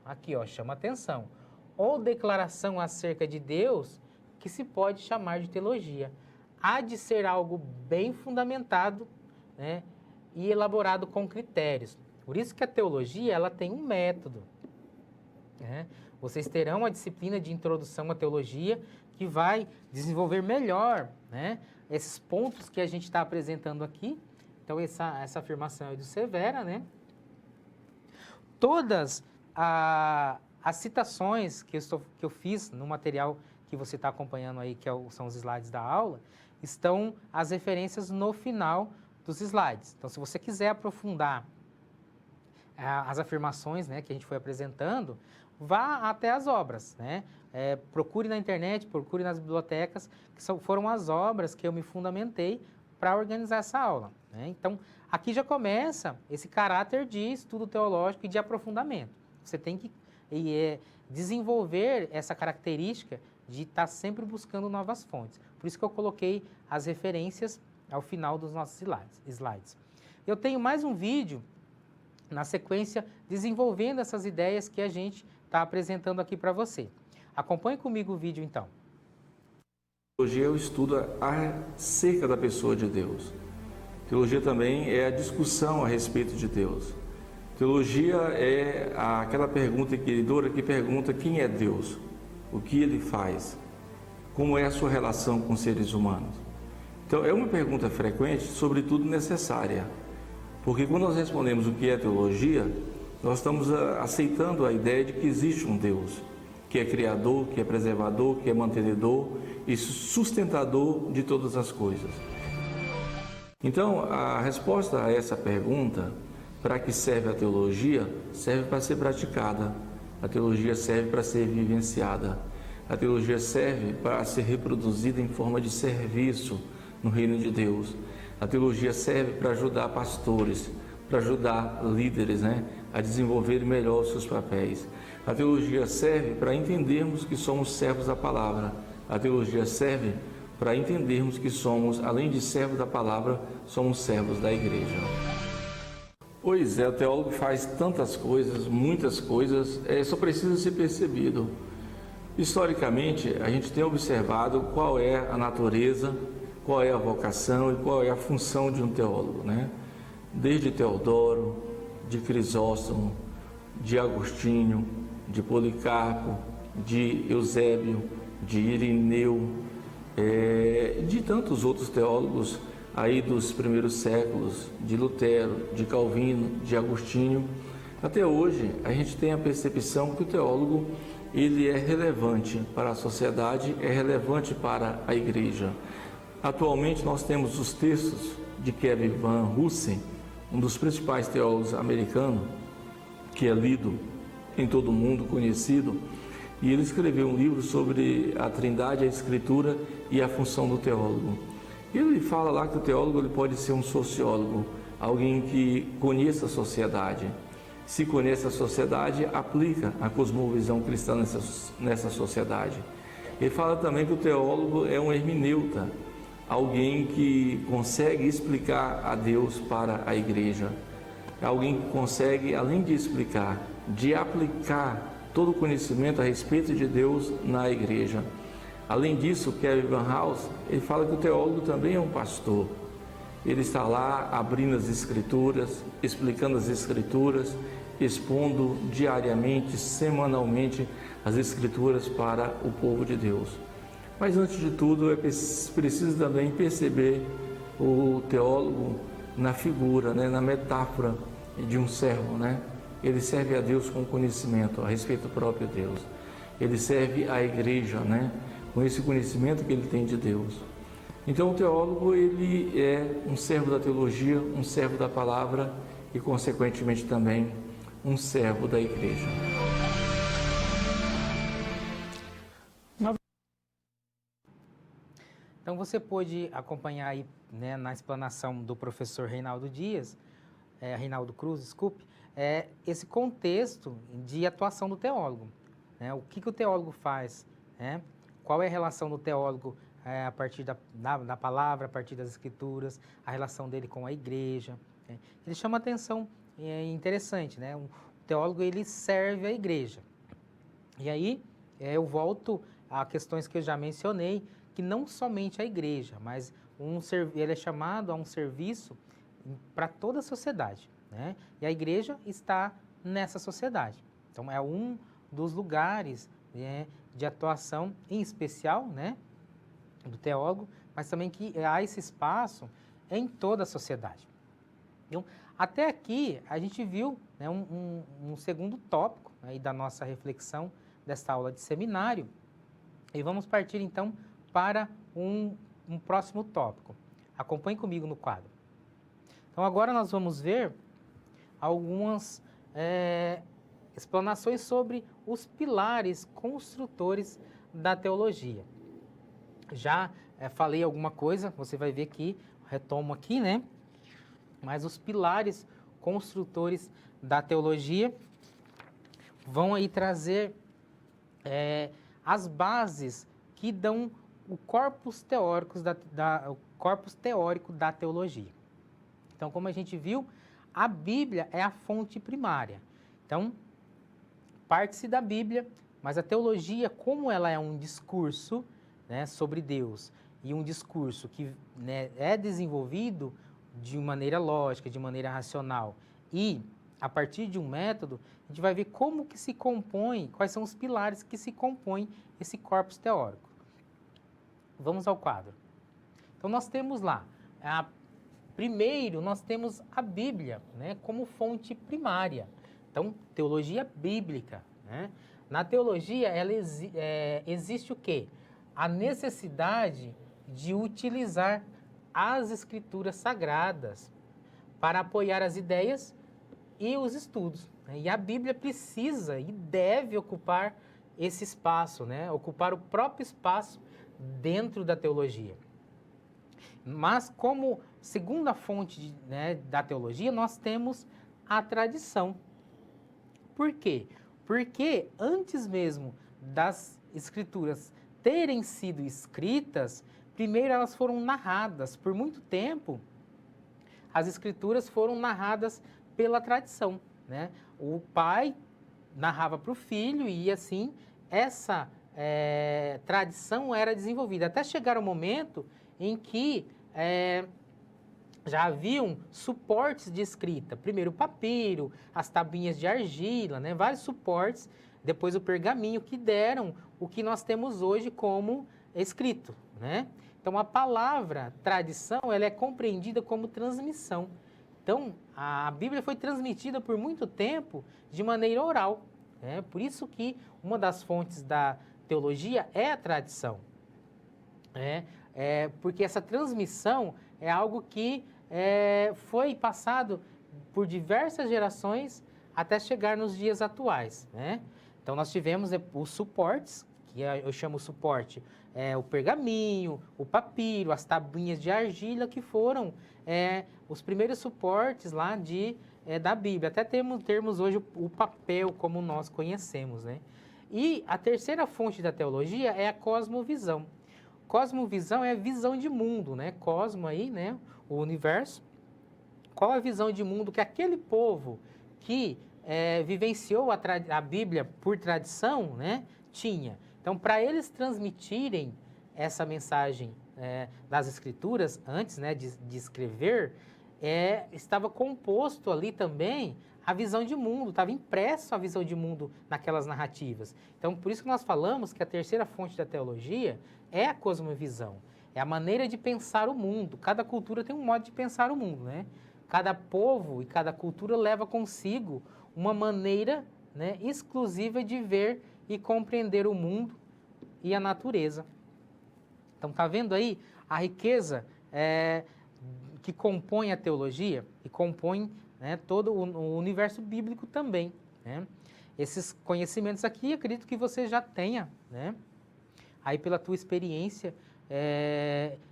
aqui ó, chama atenção, ou declaração acerca de Deus que se pode chamar de teologia. Há de ser algo bem fundamentado, né, e elaborado com critérios. Por isso que a teologia ela tem um método, né? Vocês terão a disciplina de introdução à teologia que vai desenvolver melhor, né, esses pontos que a gente está apresentando aqui. Então, essa afirmação é do Severa, né? Todas as citações que eu fiz no material que você está acompanhando aí, são os slides da aula, estão as referências no final dos slides. Então, se você quiser aprofundar as afirmações, né, que a gente foi apresentando, vá até as obras, né? Procure na internet, procure nas bibliotecas, que foram as obras que eu me fundamentei para organizar essa aula, né? Então, aqui já começa esse caráter de estudo teológico e de aprofundamento. Você tem que desenvolver essa característica de estar sempre buscando novas fontes. Por isso que eu coloquei as referências ao final dos nossos slides. Eu tenho mais um vídeo na sequência desenvolvendo essas ideias que a gente está apresentando aqui para você. Acompanhe comigo o vídeo então. Teologia é o estudo acerca da pessoa de Deus. Teologia também é a discussão a respeito de Deus. Teologia é aquela pergunta inquiridora que pergunta quem é Deus, o que Ele faz, como é a sua relação com os seres humanos. Então, é uma pergunta frequente, sobretudo necessária, porque quando nós respondemos o que é teologia, nós estamos aceitando a ideia de que existe um Deus, que é criador, que é preservador, que é mantenedor e sustentador de todas as coisas. Então, a resposta a essa pergunta, para que serve a teologia, serve para ser praticada. A teologia serve para ser vivenciada. A teologia serve para ser reproduzida em forma de serviço no reino de Deus. A teologia serve para ajudar pastores, para ajudar líderes, a desenvolver melhor os seus papéis. A teologia serve para entendermos que somos servos da palavra. A teologia serve para entendermos que somos, além de servos da palavra, somos servos da igreja. Pois é, o teólogo faz tantas coisas, muitas coisas, só precisa ser percebido. Historicamente, a gente tem observado qual é a natureza, qual é a vocação e qual é a função de um teólogo, Desde Teodoro, de Crisóstomo, de Agostinho, de Policarpo, de Eusébio, de Irineu, de tantos outros teólogos aí dos primeiros séculos, de Lutero, de Calvino, de Agostinho. Até hoje, a gente tem a percepção que o teólogo ele é relevante para a sociedade, é relevante para a igreja. Atualmente, nós temos os textos de Kevin Van Hussen, um dos principais teólogos americanos, que é lido em todo o mundo, conhecido, e ele escreveu um livro sobre a Trindade, a Escritura e a função do teólogo. Ele fala lá que o teólogo ele pode ser um sociólogo, alguém que conheça a sociedade. Se conhece a sociedade, aplica a cosmovisão cristã nessa sociedade. Ele fala também que o teólogo é um hermeneuta, alguém que consegue explicar a Deus para a igreja. Alguém que consegue, além de explicar, de aplicar todo o conhecimento a respeito de Deus na igreja. Além disso, Kevin Van Hussen, ele fala que o teólogo também é um pastor. Ele está lá abrindo as escrituras, explicando as escrituras, expondo diariamente, semanalmente as escrituras para o povo de Deus. Mas antes de tudo, é preciso também perceber o teólogo na figura, na metáfora de um servo, Ele serve a Deus com conhecimento a respeito do próprio Deus. Ele serve à igreja, com esse conhecimento que ele tem de Deus. Então o teólogo ele é um servo da teologia, um servo da palavra e consequentemente também um servo da igreja. Então você pôde acompanhar aí, na explanação do professor Reinaldo Cruz, desculpe, esse contexto de atuação do teólogo, o que o teólogo faz, qual é a relação do teólogo a partir da palavra, a partir das escrituras, a relação dele com a igreja. Ele chama atenção, interessante, o teólogo ele serve a igreja. E aí eu volto a questões que eu já mencionei, que não somente a igreja, mas ele é chamado a um serviço para toda a sociedade, E a igreja está nessa sociedade. Então, é um dos lugares de atuação, em especial, do teólogo, mas também que há esse espaço em toda a sociedade. Então, até aqui, a gente viu um segundo tópico aí da nossa reflexão desta aula de seminário. E vamos partir, então, para um próximo tópico. Acompanhe comigo no quadro. Então, agora nós vamos ver algumas explanações sobre os pilares construtores da teologia. Já falei alguma coisa, você vai ver que, retomo aqui, né? Mas os pilares construtores da teologia vão aí trazer as bases que dão o corpus teórico da teologia. Então, como a gente viu, a Bíblia é a fonte primária. Então, parte-se da Bíblia, mas a teologia, como ela é um discurso, né, sobre Deus, e um discurso que, né, é desenvolvido de maneira lógica, de maneira racional, e a partir de um método, a gente vai ver como que se compõe, quais são os pilares que se compõem esse corpus teórico. Vamos ao quadro. Então, nós temos lá, primeiro, nós temos a Bíblia, né, como fonte primária. Então, teologia bíblica, né? Na teologia, existe o quê? A necessidade de utilizar as escrituras sagradas para apoiar as ideias e os estudos, né? E a Bíblia precisa e deve ocupar esse espaço, né? Ocupar o próprio espaço dentro da teologia. Mas como segunda fonte, né, da teologia, nós temos a tradição. Por quê? Porque antes mesmo das escrituras terem sido escritas, primeiro elas foram narradas. Por muito tempo, as escrituras foram narradas pela tradição, né? O pai narrava para o filho e assim essa tradição era desenvolvida. Até chegar o momento em que já haviam suportes de escrita. Primeiro o papiro, as tabuinhas de argila, né? Vários suportes, depois o pergaminho, que deram o que nós temos hoje como escrito, né? Então a palavra tradição, ela é compreendida como transmissão. Então a Bíblia foi transmitida por muito tempo de maneira oral, né? Por isso que uma das fontes da teologia é a tradição, porque essa transmissão é algo que foi passado por diversas gerações até chegar nos dias atuais, né? Então, nós tivemos os suportes, que eu chamo suporte, o pergaminho, o papiro, as tabuinhas de argila, que foram os primeiros suportes lá da Bíblia. Até termos hoje o papel como nós conhecemos, né? E a terceira fonte da teologia é a cosmovisão. Cosmovisão é a visão de mundo, né? Cosmo aí, né? O universo. Qual a visão de mundo que aquele povo que vivenciou a Bíblia por tradição, né, tinha? Então, para eles transmitirem essa mensagem das Escrituras, antes, né, de escrever, estava composto ali também a visão de mundo, estava impresso a visão de mundo naquelas narrativas. Então, por isso que nós falamos que a terceira fonte da teologia é a cosmovisão, é a maneira de pensar o mundo. Cada cultura tem um modo de pensar o mundo, né? Cada povo e cada cultura leva consigo uma maneira, né, exclusiva de ver e compreender o mundo e a natureza. Então, tá vendo aí a riqueza que compõe a teologia e compõe, né, todo o universo bíblico também, né? Esses conhecimentos aqui, acredito que você já tenha, né, aí pela tua experiência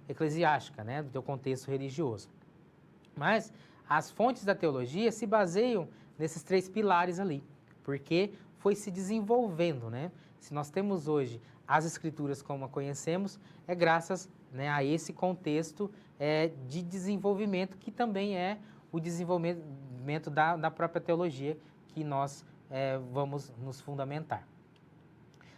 eclesiástica, né, do teu contexto religioso. Mas as fontes da teologia se baseiam nesses três pilares ali, porque foi se desenvolvendo, né? Se nós temos hoje as Escrituras como a conhecemos, é graças, né, a esse contexto de desenvolvimento, que também é o desenvolvimento da própria teologia, que nós vamos nos fundamentar.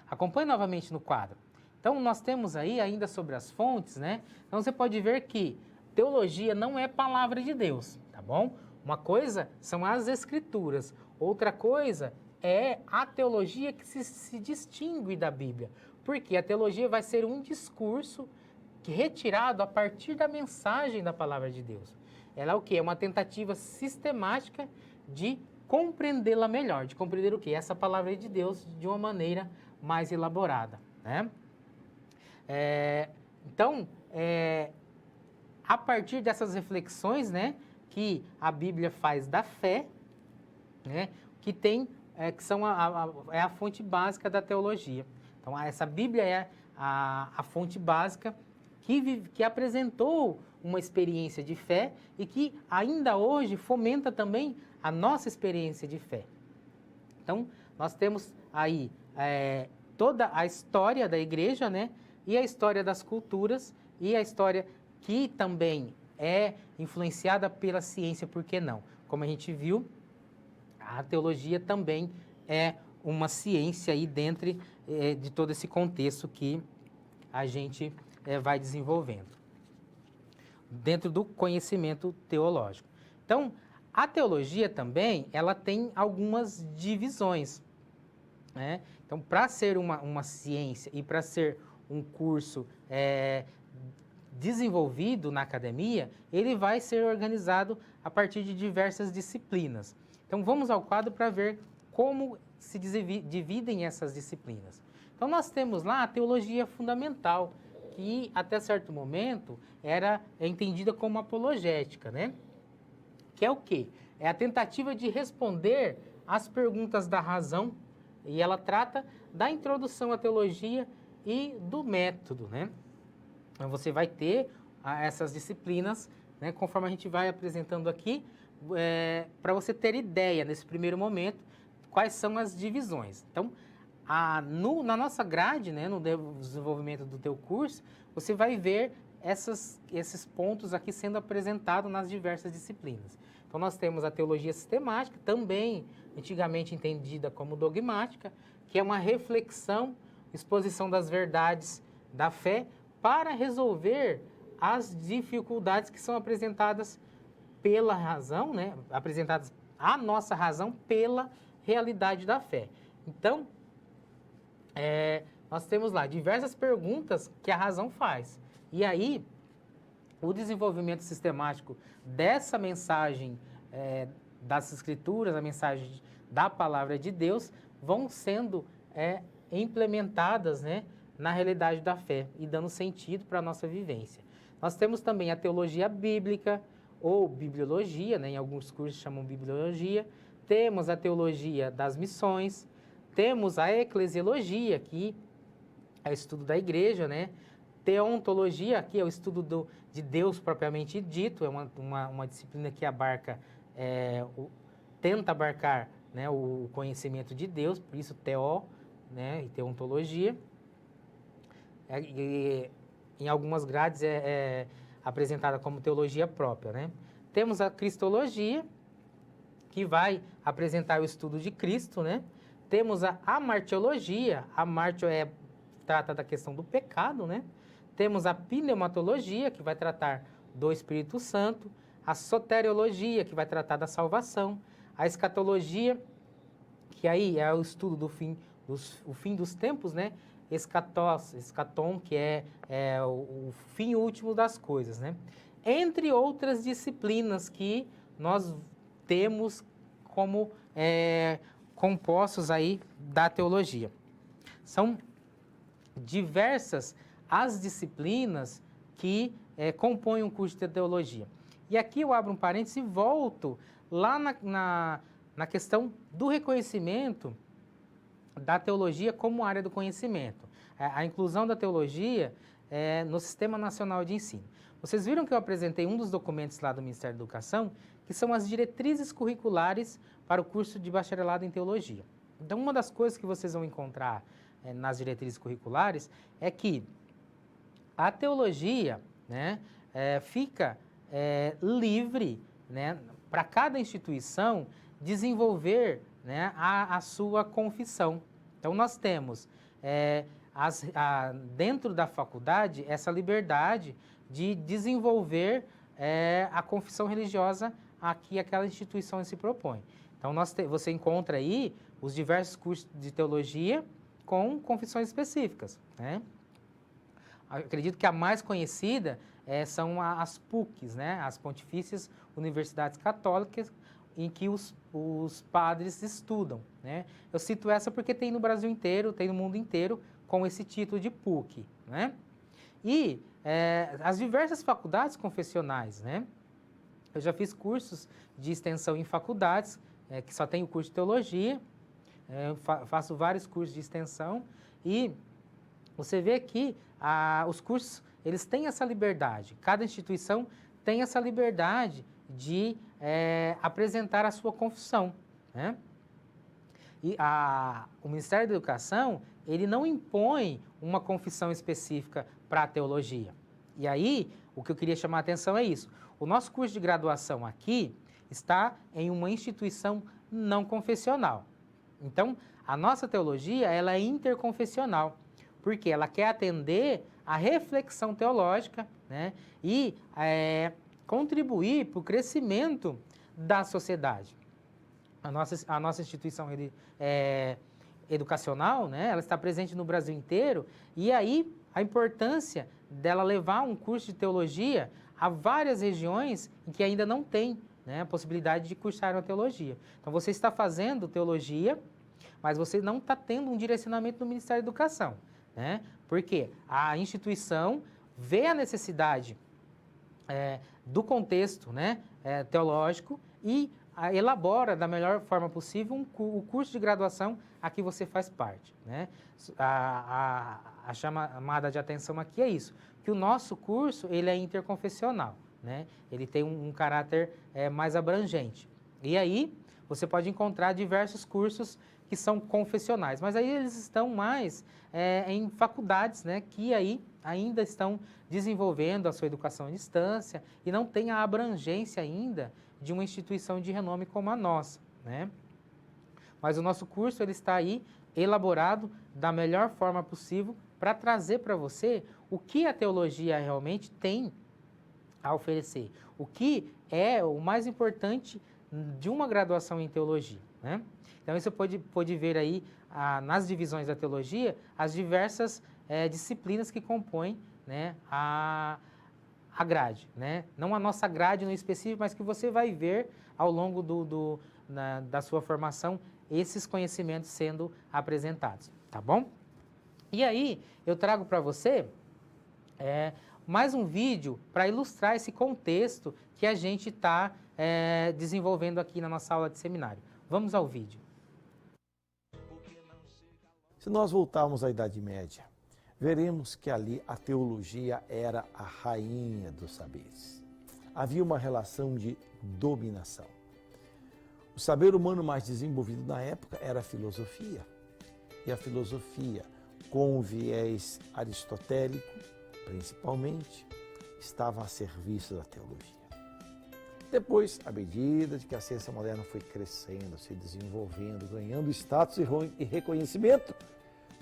Acompanhe novamente no quadro. Então, nós temos aí ainda sobre as fontes, né? Então, você pode ver que teologia não é palavra de Deus, tá bom? Uma coisa são as Escrituras, outra coisa é a teologia que se distingue da Bíblia. Porque a teologia vai ser um discurso retirado a partir da mensagem da palavra de Deus. Ela é o quê? É uma tentativa sistemática de compreendê-la melhor, de compreender o quê? Essa palavra de Deus de uma maneira mais elaborada, né? Então, a partir dessas reflexões, né, que a Bíblia faz da fé, né, que são a fonte básica da teologia. Então, essa Bíblia é a fonte básica que apresentou uma experiência de fé e que ainda hoje fomenta também a nossa experiência de fé. Então, nós temos aí toda a história da igreja, né? E a história das culturas e a história que também é influenciada pela ciência, por que não? Como a gente viu, a teologia também é uma ciência aí dentro de todo esse contexto que a gente vai desenvolvendo, dentro do conhecimento teológico. Então, a teologia também, ela tem algumas divisões, né? Então, para ser uma ciência e para ser um curso desenvolvido na academia, ele vai ser organizado a partir de diversas disciplinas. Então, vamos ao quadro para ver como se dividem essas disciplinas. Então, nós temos lá a teologia fundamental, que até certo momento é entendida como apologética, né? Que é o quê? É a tentativa de responder às perguntas da razão, e ela trata da introdução à teologia e do método, né? Então, você vai ter essas disciplinas, né, conforme a gente vai apresentando aqui, para você ter ideia, nesse primeiro momento, quais são as divisões. Então, na nossa grade, né, no desenvolvimento do teu curso, você vai ver esses pontos aqui sendo apresentados nas diversas disciplinas. Então, nós temos a teologia sistemática, também antigamente entendida como dogmática, que é uma reflexão, exposição das verdades da fé para resolver as dificuldades que são apresentadas pela razão, né, apresentadas à nossa razão pela realidade da fé. Então, nós temos lá diversas perguntas que a razão faz. E aí, o desenvolvimento sistemático dessa mensagem das Escrituras, a mensagem da Palavra de Deus, vão sendo implementadas, né, na realidade da fé e dando sentido para a nossa vivência. Nós temos também a teologia bíblica ou bibliologia, né, em alguns cursos chamam bibliologia. Temos a teologia das missões, temos a eclesiologia, que é o estudo da igreja, né? Teontologia, que é o estudo de Deus propriamente dito, é uma disciplina que tenta abarcar, né, o conhecimento de Deus, por isso teó, né, e teontologia. Em algumas grades é apresentada como teologia própria, né? Temos a cristologia, que vai apresentar o estudo de Cristo, né? Temos a martiologia, a martio trata da questão do pecado, né? Temos a pneumatologia, que vai tratar do Espírito Santo, a soteriologia, que vai tratar da salvação, a escatologia, que aí é o estudo do fim dos tempos, né? Escatom, que é o fim último das coisas, né? Entre outras disciplinas que nós temos como compostos aí da teologia. São diversas as disciplinas que compõem um curso de teologia. E aqui eu abro um parênteses e volto lá na questão do reconhecimento da teologia como área do conhecimento. A inclusão da teologia no Sistema Nacional de Ensino. Vocês viram que eu apresentei um dos documentos lá do Ministério da Educação, que são as diretrizes curriculares para o curso de bacharelado em teologia. Então, uma das coisas que vocês vão encontrar nas diretrizes curriculares é que a teologia, né, fica livre, né, para cada instituição desenvolver, né, a sua confissão. Então, nós temos dentro da faculdade essa liberdade de desenvolver a confissão religiosa a que aquela instituição se propõe. Então, você encontra aí os diversos cursos de teologia com confissões específicas, né? Acredito que a mais conhecida são as PUCs, né? As Pontifícias Universidades Católicas, em que os padres estudam, né? Eu cito essa porque tem no Brasil inteiro, tem no mundo inteiro com esse título de PUC, né? E as diversas faculdades confessionais, né? Eu já fiz cursos de extensão em faculdades, que só tem o curso de teologia, faço vários cursos de extensão e você vê que os cursos eles têm essa liberdade, cada instituição tem essa liberdade de apresentar a sua confissão, né? E o Ministério da Educação, ele não impõe uma confissão específica para a teologia. E aí, o que eu queria chamar a atenção é isso. O nosso curso de graduação aqui está em uma instituição não confessional. Então, a nossa teologia, ela é interconfessional, porque ela quer atender à reflexão teológica, né, e contribuir para o crescimento da sociedade. A nossa instituição educacional, né, ela está presente no Brasil inteiro, e aí a importância dela levar um curso de teologia a várias regiões em que ainda não tem, né, a possibilidade de cursar uma teologia. Então, você está fazendo teologia, mas você não está tendo um direcionamento do Ministério da Educação, né? Porque a instituição vê a necessidade do contexto, né, teológico e elabora da melhor forma possível o curso de graduação a que você faz parte, né? A chamada de atenção aqui é isso, que o nosso curso ele é interconfessional, né? Ele tem um caráter mais abrangente. E aí você pode encontrar diversos cursos que são confessionais, mas aí eles estão mais em faculdades, né, que aí ainda estão desenvolvendo a sua educação à distância e não tem a abrangência ainda de uma instituição de renome como a nossa, né? Mas o nosso curso ele está aí elaborado da melhor forma possível para trazer para você o que a teologia realmente tem a oferecer, o que é o mais importante de uma graduação em teologia, né? Então, você pode ver aí, nas divisões da teologia, as diversas disciplinas que compõem, né, a grade, né? Não a nossa grade no específico, mas que você vai ver ao longo da sua formação esses conhecimentos sendo apresentados, tá bom? E aí, eu trago para você mais um vídeo para ilustrar esse contexto que a gente está desenvolvendo aqui na nossa aula de seminário. Vamos ao vídeo. Se nós voltarmos à Idade Média, veremos que ali a teologia era a rainha dos saberes. Havia uma relação de dominação. O saber humano mais desenvolvido na época era a filosofia. E a filosofia, com o viés aristotélico, principalmente, estava a serviço da teologia. Depois, à medida que a ciência moderna foi crescendo, se desenvolvendo, ganhando status e reconhecimento,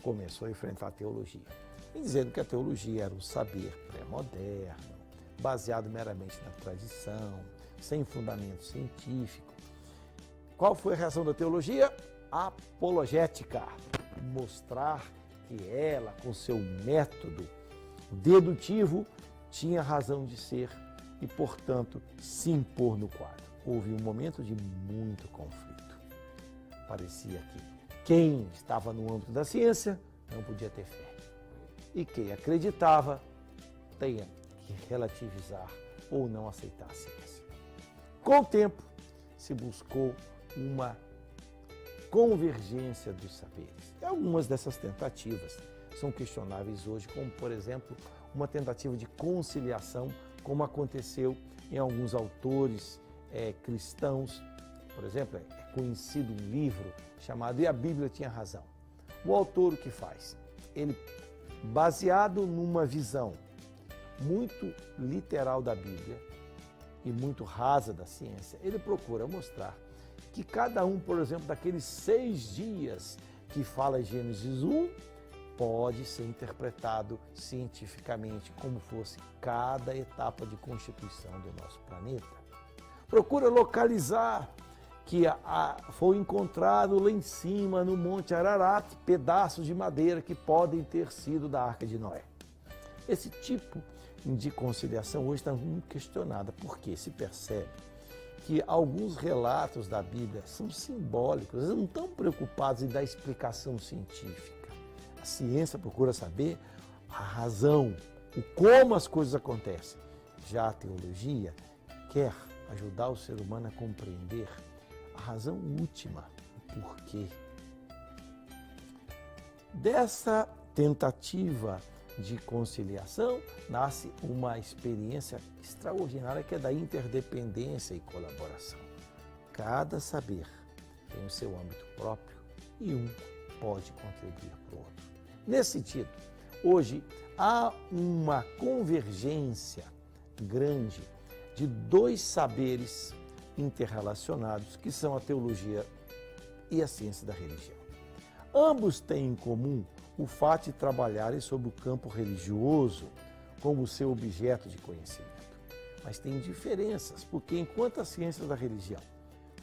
começou a enfrentar a teologia, e dizendo que a teologia era um saber pré-moderno, baseado meramente na tradição, sem fundamento científico. Qual foi a reação da teologia? Apologética. Mostrar que ela, com seu método dedutivo, tinha razão de ser e, portanto, se impor no quadro. Houve um momento de muito conflito. Parecia que quem estava no âmbito da ciência não podia ter fé. E quem acreditava tinha que relativizar ou não aceitar a ciência. Com o tempo, se buscou uma convergência dos saberes. E algumas dessas tentativas são questionáveis hoje, como, por exemplo, uma tentativa de conciliação, como aconteceu em alguns autores cristãos. Por exemplo, é conhecido um livro chamado E a Bíblia Tinha Razão. O autor o que faz? Ele, baseado numa visão muito literal da Bíblia e muito rasa da ciência, ele procura mostrar que cada um, por exemplo, daqueles 6 dias que fala em Gênesis 1, pode ser interpretado cientificamente como fosse cada etapa de constituição do nosso planeta. Procura localizar que foi encontrado lá em cima, no Monte Ararat, pedaços de madeira que podem ter sido da Arca de Noé. Esse tipo de conciliação hoje está muito questionada, porque se percebe que alguns relatos da Bíblia são simbólicos, eles não estão preocupados em dar explicação científica. A ciência procura saber a razão, o como as coisas acontecem. Já a teologia quer ajudar o ser humano a compreender a razão última, o porquê. Dessa tentativa de conciliação, nasce uma experiência extraordinária que é da interdependência e colaboração. Cada saber tem o seu âmbito próprio e um pode contribuir para o outro. Nesse sentido, hoje há uma convergência grande de dois saberes interrelacionados, que são a teologia e a ciência da religião. Ambos têm em comum o fato de trabalharem sobre o campo religioso como seu objeto de conhecimento. Mas tem diferenças, porque enquanto a ciência da religião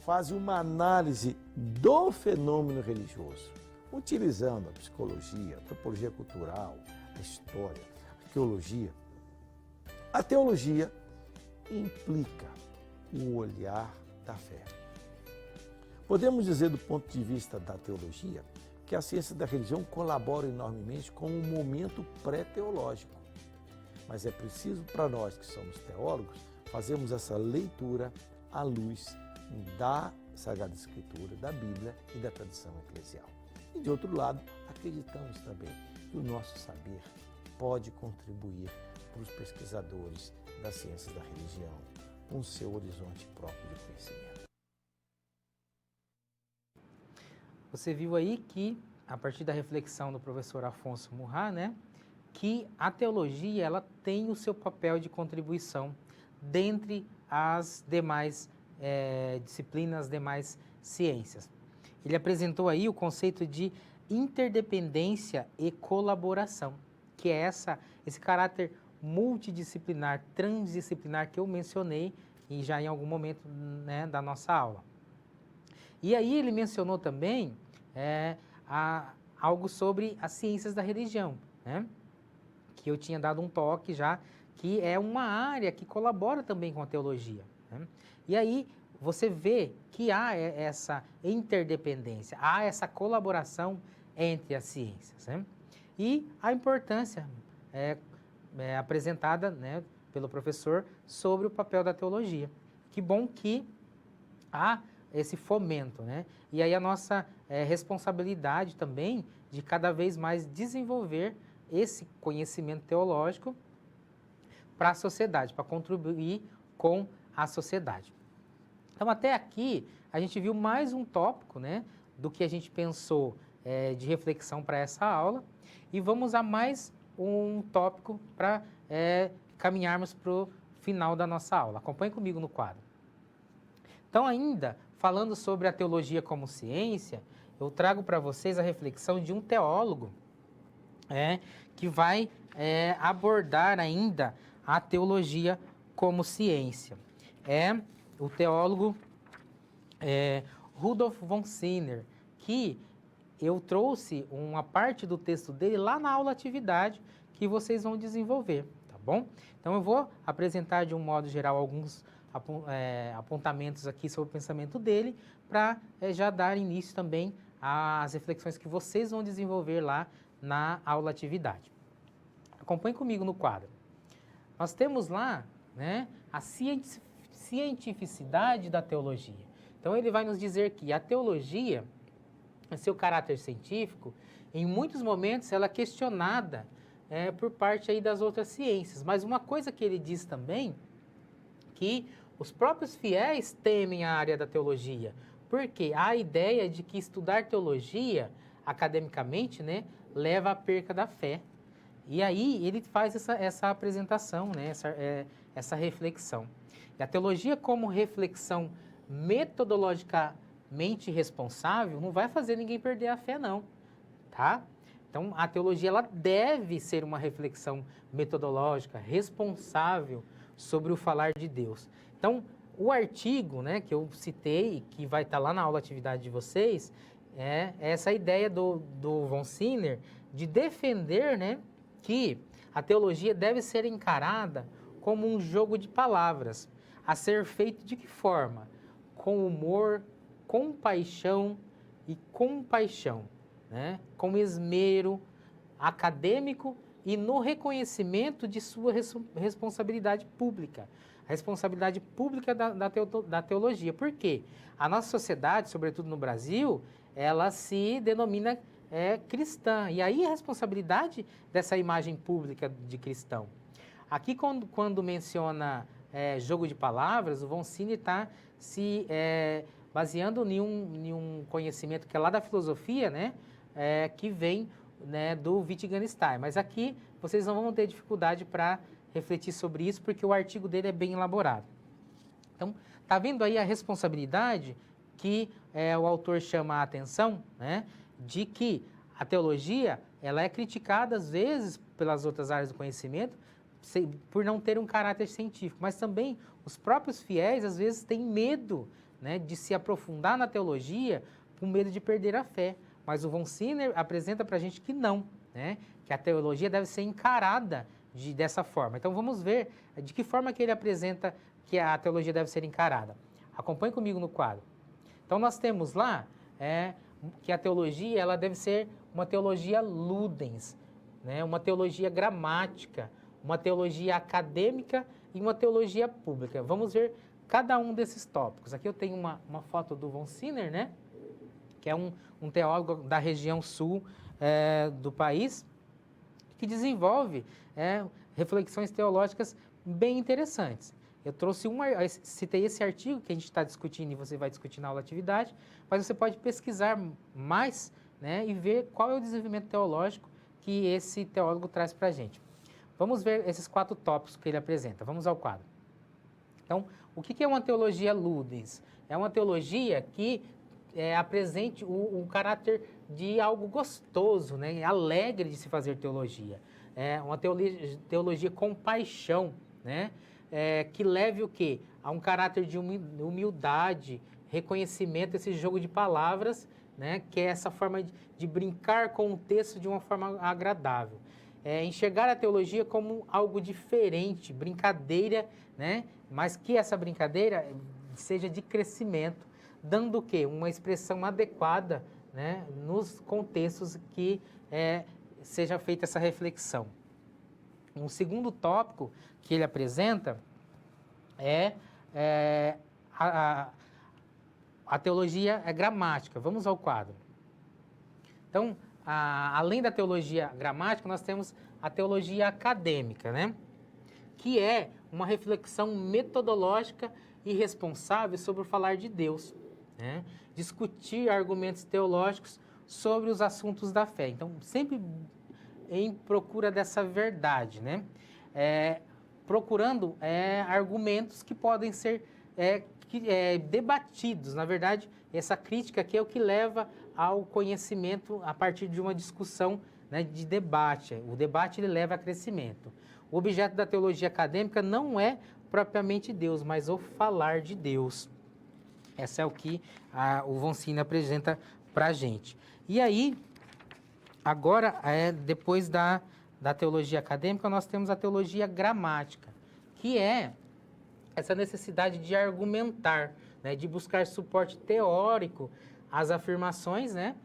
faz uma análise do fenômeno religioso, utilizando a psicologia, a antropologia cultural, a história, a arqueologia, a teologia implica o olhar da fé. Podemos dizer, do ponto de vista da teologia, que a ciência da religião colabora enormemente com um momento pré-teológico. Mas é preciso para nós que somos teólogos fazermos essa leitura à luz da Sagrada Escritura, da Bíblia e da tradição eclesial. E de outro lado, acreditamos também que o nosso saber pode contribuir para os pesquisadores das ciências da religião com o seu horizonte próprio de conhecimento. Você viu aí que, a partir da reflexão do professor Afonso Murrá, né, que a teologia ela tem o seu papel de contribuição dentre as demais disciplinas, as demais ciências. Ele apresentou aí o conceito de interdependência e colaboração, que é esse caráter multidisciplinar, transdisciplinar que eu mencionei e já em algum momento, né, da nossa aula. E aí ele mencionou também algo sobre as ciências da religião, né, que eu tinha dado um toque já, que é uma área que colabora também com a teologia, né? E aí você vê que há essa interdependência, há essa colaboração entre as ciências, né? E a importância apresentada, né, pelo professor sobre o papel da teologia. Que bom que há esse fomento, né? E aí a nossa responsabilidade também de cada vez mais desenvolver esse conhecimento teológico para a sociedade, para contribuir com a sociedade. Então, até aqui, a gente viu mais um tópico, né, do que a gente pensou de reflexão para essa aula, e vamos a mais um tópico para caminharmos para o final da nossa aula. Acompanhe comigo no quadro. Então, ainda falando sobre a teologia como ciência, eu trago para vocês a reflexão de um teólogo que vai abordar ainda a teologia como ciência. É o teólogo Rudolf von Siner, que eu trouxe uma parte do texto dele lá na aula atividade que vocês vão desenvolver, tá bom? Então eu vou apresentar de um modo geral alguns apontamentos aqui sobre o pensamento dele, para já dar início também às reflexões que vocês vão desenvolver lá na aula atividade. Acompanhe comigo no quadro. Nós temos lá, né, a cientificidade da teologia. Então ele vai nos dizer que a teologia, em seu caráter científico, em muitos momentos ela é questionada por parte aí das outras ciências. Mas uma coisa que ele diz também, que os próprios fiéis temem a área da teologia, porque há a ideia de que estudar teologia academicamente, né, leva à perca da fé. E aí ele faz essa apresentação, né, essa reflexão. E a teologia como reflexão metodologicamente responsável não vai fazer ninguém perder a fé, não, tá? Então, a teologia ela deve ser uma reflexão metodológica, responsável sobre o falar de Deus. Então, o artigo, né, que eu citei, que vai estar lá na aula atividade de vocês, é essa ideia do von Siner de defender, né, que a teologia deve ser encarada como um jogo de palavras, a ser feito de que forma? Com humor, com paixão e compaixão, né? Com esmero acadêmico e no reconhecimento de sua responsabilidade pública. A responsabilidade pública da teologia. Por quê? A nossa sociedade, sobretudo no Brasil, ela se denomina cristã. E aí a responsabilidade dessa imagem pública de cristão. Aqui, quando menciona jogo de palavras, o von Siner está se baseando em um conhecimento que é lá da filosofia, né, que vem, né, do Wittgenstein. Mas aqui vocês não vão ter dificuldade para refletir sobre isso, porque o artigo dele é bem elaborado. Então, está vendo aí a responsabilidade que o autor chama a atenção, né, de que a teologia ela é criticada, às vezes, pelas outras áreas do conhecimento, por não ter um caráter científico, mas também os próprios fiéis, às vezes, têm medo, né, de se aprofundar na teologia com medo de perder a fé. Mas o von Siner apresenta para a gente que não, né, que a teologia deve ser encarada dessa forma. Então, vamos ver de que forma que ele apresenta que a teologia deve ser encarada. Acompanhe comigo no quadro. Então, nós temos lá que a teologia ela deve ser uma teologia ludens, né, uma teologia gramática, uma teologia acadêmica e uma teologia pública. Vamos ver cada um desses tópicos. Aqui eu tenho uma foto do von Siner, né, que é um teólogo da região sul do país, que desenvolve reflexões teológicas bem interessantes. Eu citei esse artigo que a gente está discutindo e você vai discutir na aula de atividade, mas você pode pesquisar mais, né, e ver qual é o desenvolvimento teológico que esse teólogo traz para a gente. Vamos ver esses 4 tópicos que ele apresenta. Vamos ao quadro. Então, o que é uma teologia ludens? É uma teologia que apresente um caráter de algo gostoso, né, alegre de se fazer teologia. É uma teologia com paixão, né, que leve o quê? A um caráter de humildade, reconhecimento, esse jogo de palavras, né, que é essa forma de brincar com o texto de uma forma agradável. Enxergar a teologia como algo diferente, brincadeira, né, mas que essa brincadeira seja de crescimento, dando o quê? Uma expressão adequada, né, nos contextos que seja feita essa reflexão. Um segundo tópico que ele apresenta a teologia gramática. Vamos ao quadro. Então, além da teologia gramática, nós temos a teologia acadêmica, né, que é uma reflexão metodológica e responsável sobre o falar de Deus, né, discutir argumentos teológicos sobre os assuntos da fé. Então, sempre em procura dessa verdade, né, procurando argumentos que podem ser debatidos. Na verdade, essa crítica aqui é o que leva ao conhecimento a partir de uma discussão, né, de debate. O debate ele leva a crescimento. O objeto da teologia acadêmica não é propriamente Deus, mas o falar de Deus. Essa é o que o von Siner apresenta para a gente. E aí, agora, depois da teologia acadêmica, nós temos a teologia gramática, que é essa necessidade de argumentar, né, de buscar suporte teórico às afirmações, né,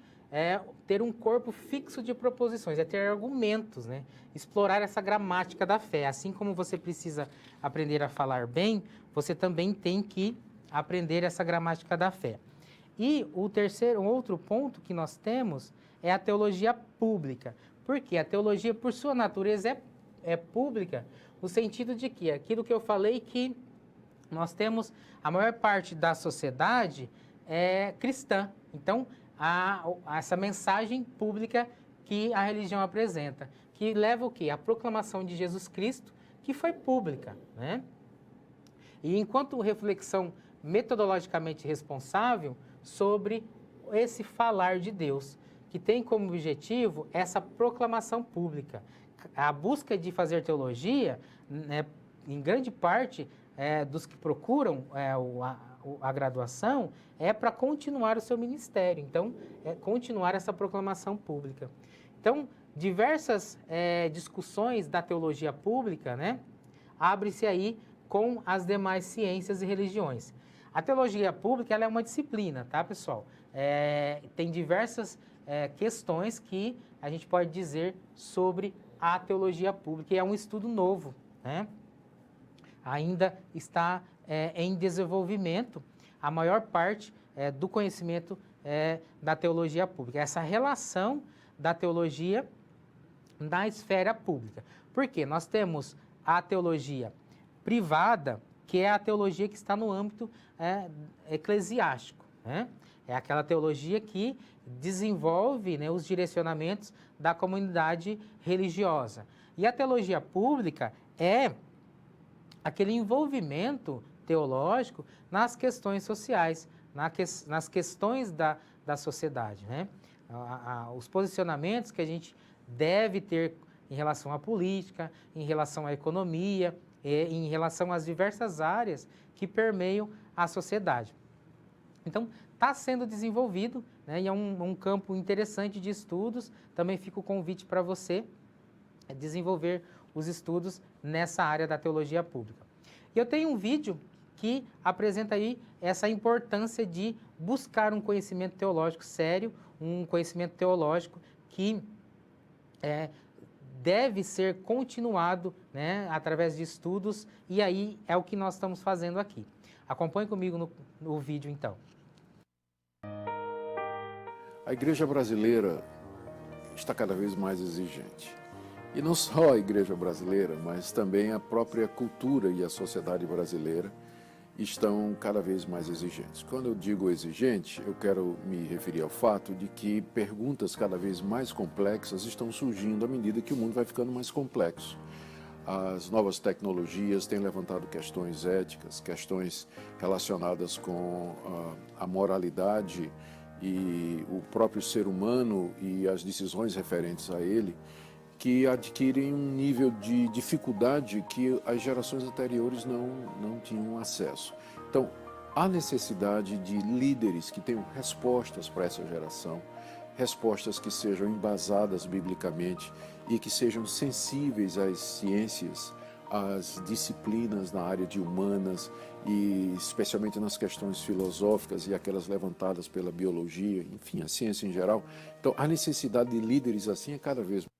ter um corpo fixo de proposições, ter argumentos, né, explorar essa gramática da fé. Assim como você precisa aprender a falar bem, você também tem que aprender essa gramática da fé. E um outro ponto que nós temos é a teologia pública. Porque a teologia, por sua natureza, é pública, no sentido de que aquilo que eu falei que nós temos, a maior parte da sociedade é cristã. Então, há essa mensagem pública que a religião apresenta, que leva o quê? A proclamação de Jesus Cristo, que foi pública, né? E enquanto reflexão metodologicamente responsável sobre esse falar de Deus, que tem como objetivo essa proclamação pública. A busca de fazer teologia, né, em grande parte dos que procuram a graduação, é para continuar o seu ministério. Então, continuar essa proclamação pública. Então, diversas discussões da teologia pública, né, abre-se aí com as demais ciências e religiões. A teologia pública ela é uma disciplina, tá, pessoal? Tem diversas questões que a gente pode dizer sobre a teologia pública, e é um estudo novo, né? Ainda está em desenvolvimento. A maior parte do conhecimento da teologia pública, essa relação da teologia na esfera pública. Por quê? Nós temos a teologia privada, que é a teologia que está no âmbito eclesiástico, né? É aquela teologia que desenvolve, né, os direcionamentos da comunidade religiosa. E a teologia pública é aquele envolvimento teológico nas questões sociais, nas questões da sociedade, né? Os posicionamentos que a gente deve ter em relação à política, em relação à economia, em relação às diversas áreas que permeiam a sociedade. Então, está sendo desenvolvido, né, e é um campo interessante de estudos. Também fica o convite para você desenvolver os estudos nessa área da teologia pública. E eu tenho um vídeo que apresenta aí essa importância de buscar um conhecimento teológico sério, um conhecimento teológico que deve ser continuado, né, através de estudos, e aí é o que nós estamos fazendo aqui. Acompanhe comigo no vídeo, então. A igreja brasileira está cada vez mais exigente. E não só a igreja brasileira, mas também a própria cultura e a sociedade brasileira estão cada vez mais exigentes. Quando eu digo exigente, eu quero me referir ao fato de que perguntas cada vez mais complexas estão surgindo à medida que o mundo vai ficando mais complexo. As novas tecnologias têm levantado questões éticas, questões relacionadas com a moralidade e o próprio ser humano e as decisões referentes a ele, que adquirem um nível de dificuldade que as gerações anteriores não tinham acesso. Então, há necessidade de líderes que tenham respostas para essa geração, respostas que sejam embasadas biblicamente e que sejam sensíveis às ciências, às disciplinas na área de humanas e especialmente nas questões filosóficas e aquelas levantadas pela biologia, enfim, a ciência em geral. Então, a necessidade de líderes assim é cada vez mais.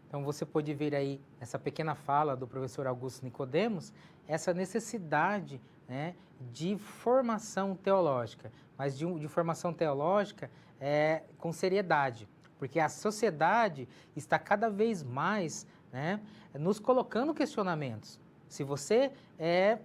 Então, você pode ver aí, essa pequena fala do professor Augusto Nicodemos, essa necessidade, né, de formação teológica, mas de formação teológica com seriedade, porque a sociedade está cada vez mais, né, nos colocando questionamentos. Se você é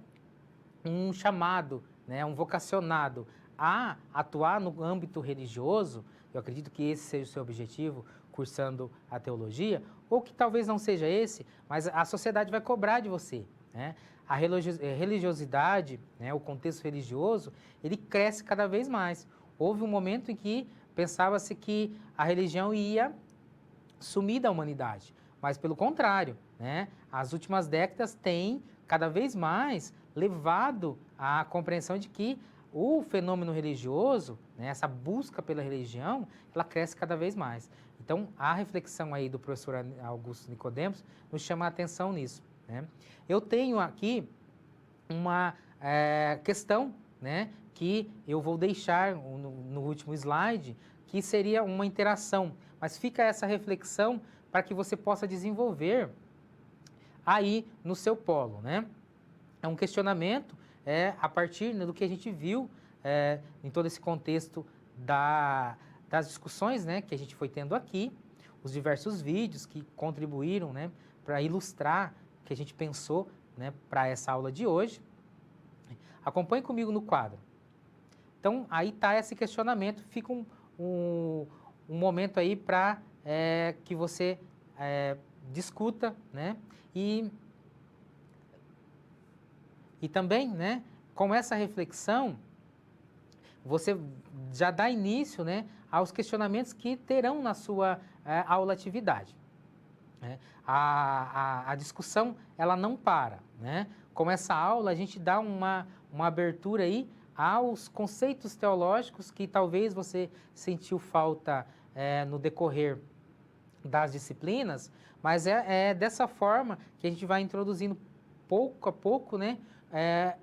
um chamado, né, um vocacionado a atuar no âmbito religioso, eu acredito que esse seja o seu objetivo, cursando a teologia, ou que talvez não seja esse, mas a sociedade vai cobrar de você, né? A religiosidade, né, o contexto religioso, ele cresce cada vez mais. Houve um momento em que pensava-se que a religião ia sumir da humanidade, mas pelo contrário, né, as últimas décadas têm cada vez mais levado à compreensão de que o fenômeno religioso, né, essa busca pela religião, ela cresce cada vez mais. Então, a reflexão aí do professor Augusto Nicodemos nos chama a atenção nisso, né? Eu tenho aqui uma questão, né, que eu vou deixar no último slide, que seria uma interação, mas fica essa reflexão para que você possa desenvolver aí no seu polo, né? É um questionamento a partir, né, do que a gente viu em todo esse contexto das discussões, né, que a gente foi tendo aqui, os diversos vídeos que contribuíram, né, para ilustrar o que a gente pensou, né, para essa aula de hoje. Acompanhe comigo no quadro. Então, aí está esse questionamento, fica um momento aí para que você discuta, né, e também, né, com essa reflexão, você já dá início, né, aos questionamentos que terão na sua aula-atividade. Né? A discussão, ela não para, né? Com essa aula, a gente dá uma abertura aí aos conceitos teológicos que talvez você sentiu falta no decorrer das disciplinas, mas é dessa forma que a gente vai introduzindo pouco a pouco, né,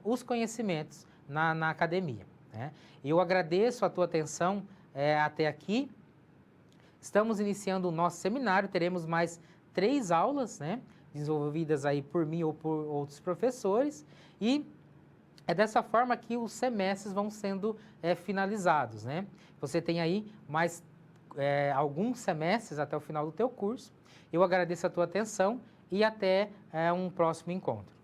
os conhecimentos na academia, né? Eu agradeço a tua atenção até aqui. Estamos iniciando o nosso seminário, teremos mais 3 aulas, né, desenvolvidas aí por mim ou por outros professores, e É dessa forma que os semestres vão sendo finalizados, né? Você tem aí mais alguns semestres até o final do teu curso. Eu agradeço a tua atenção e até um próximo encontro.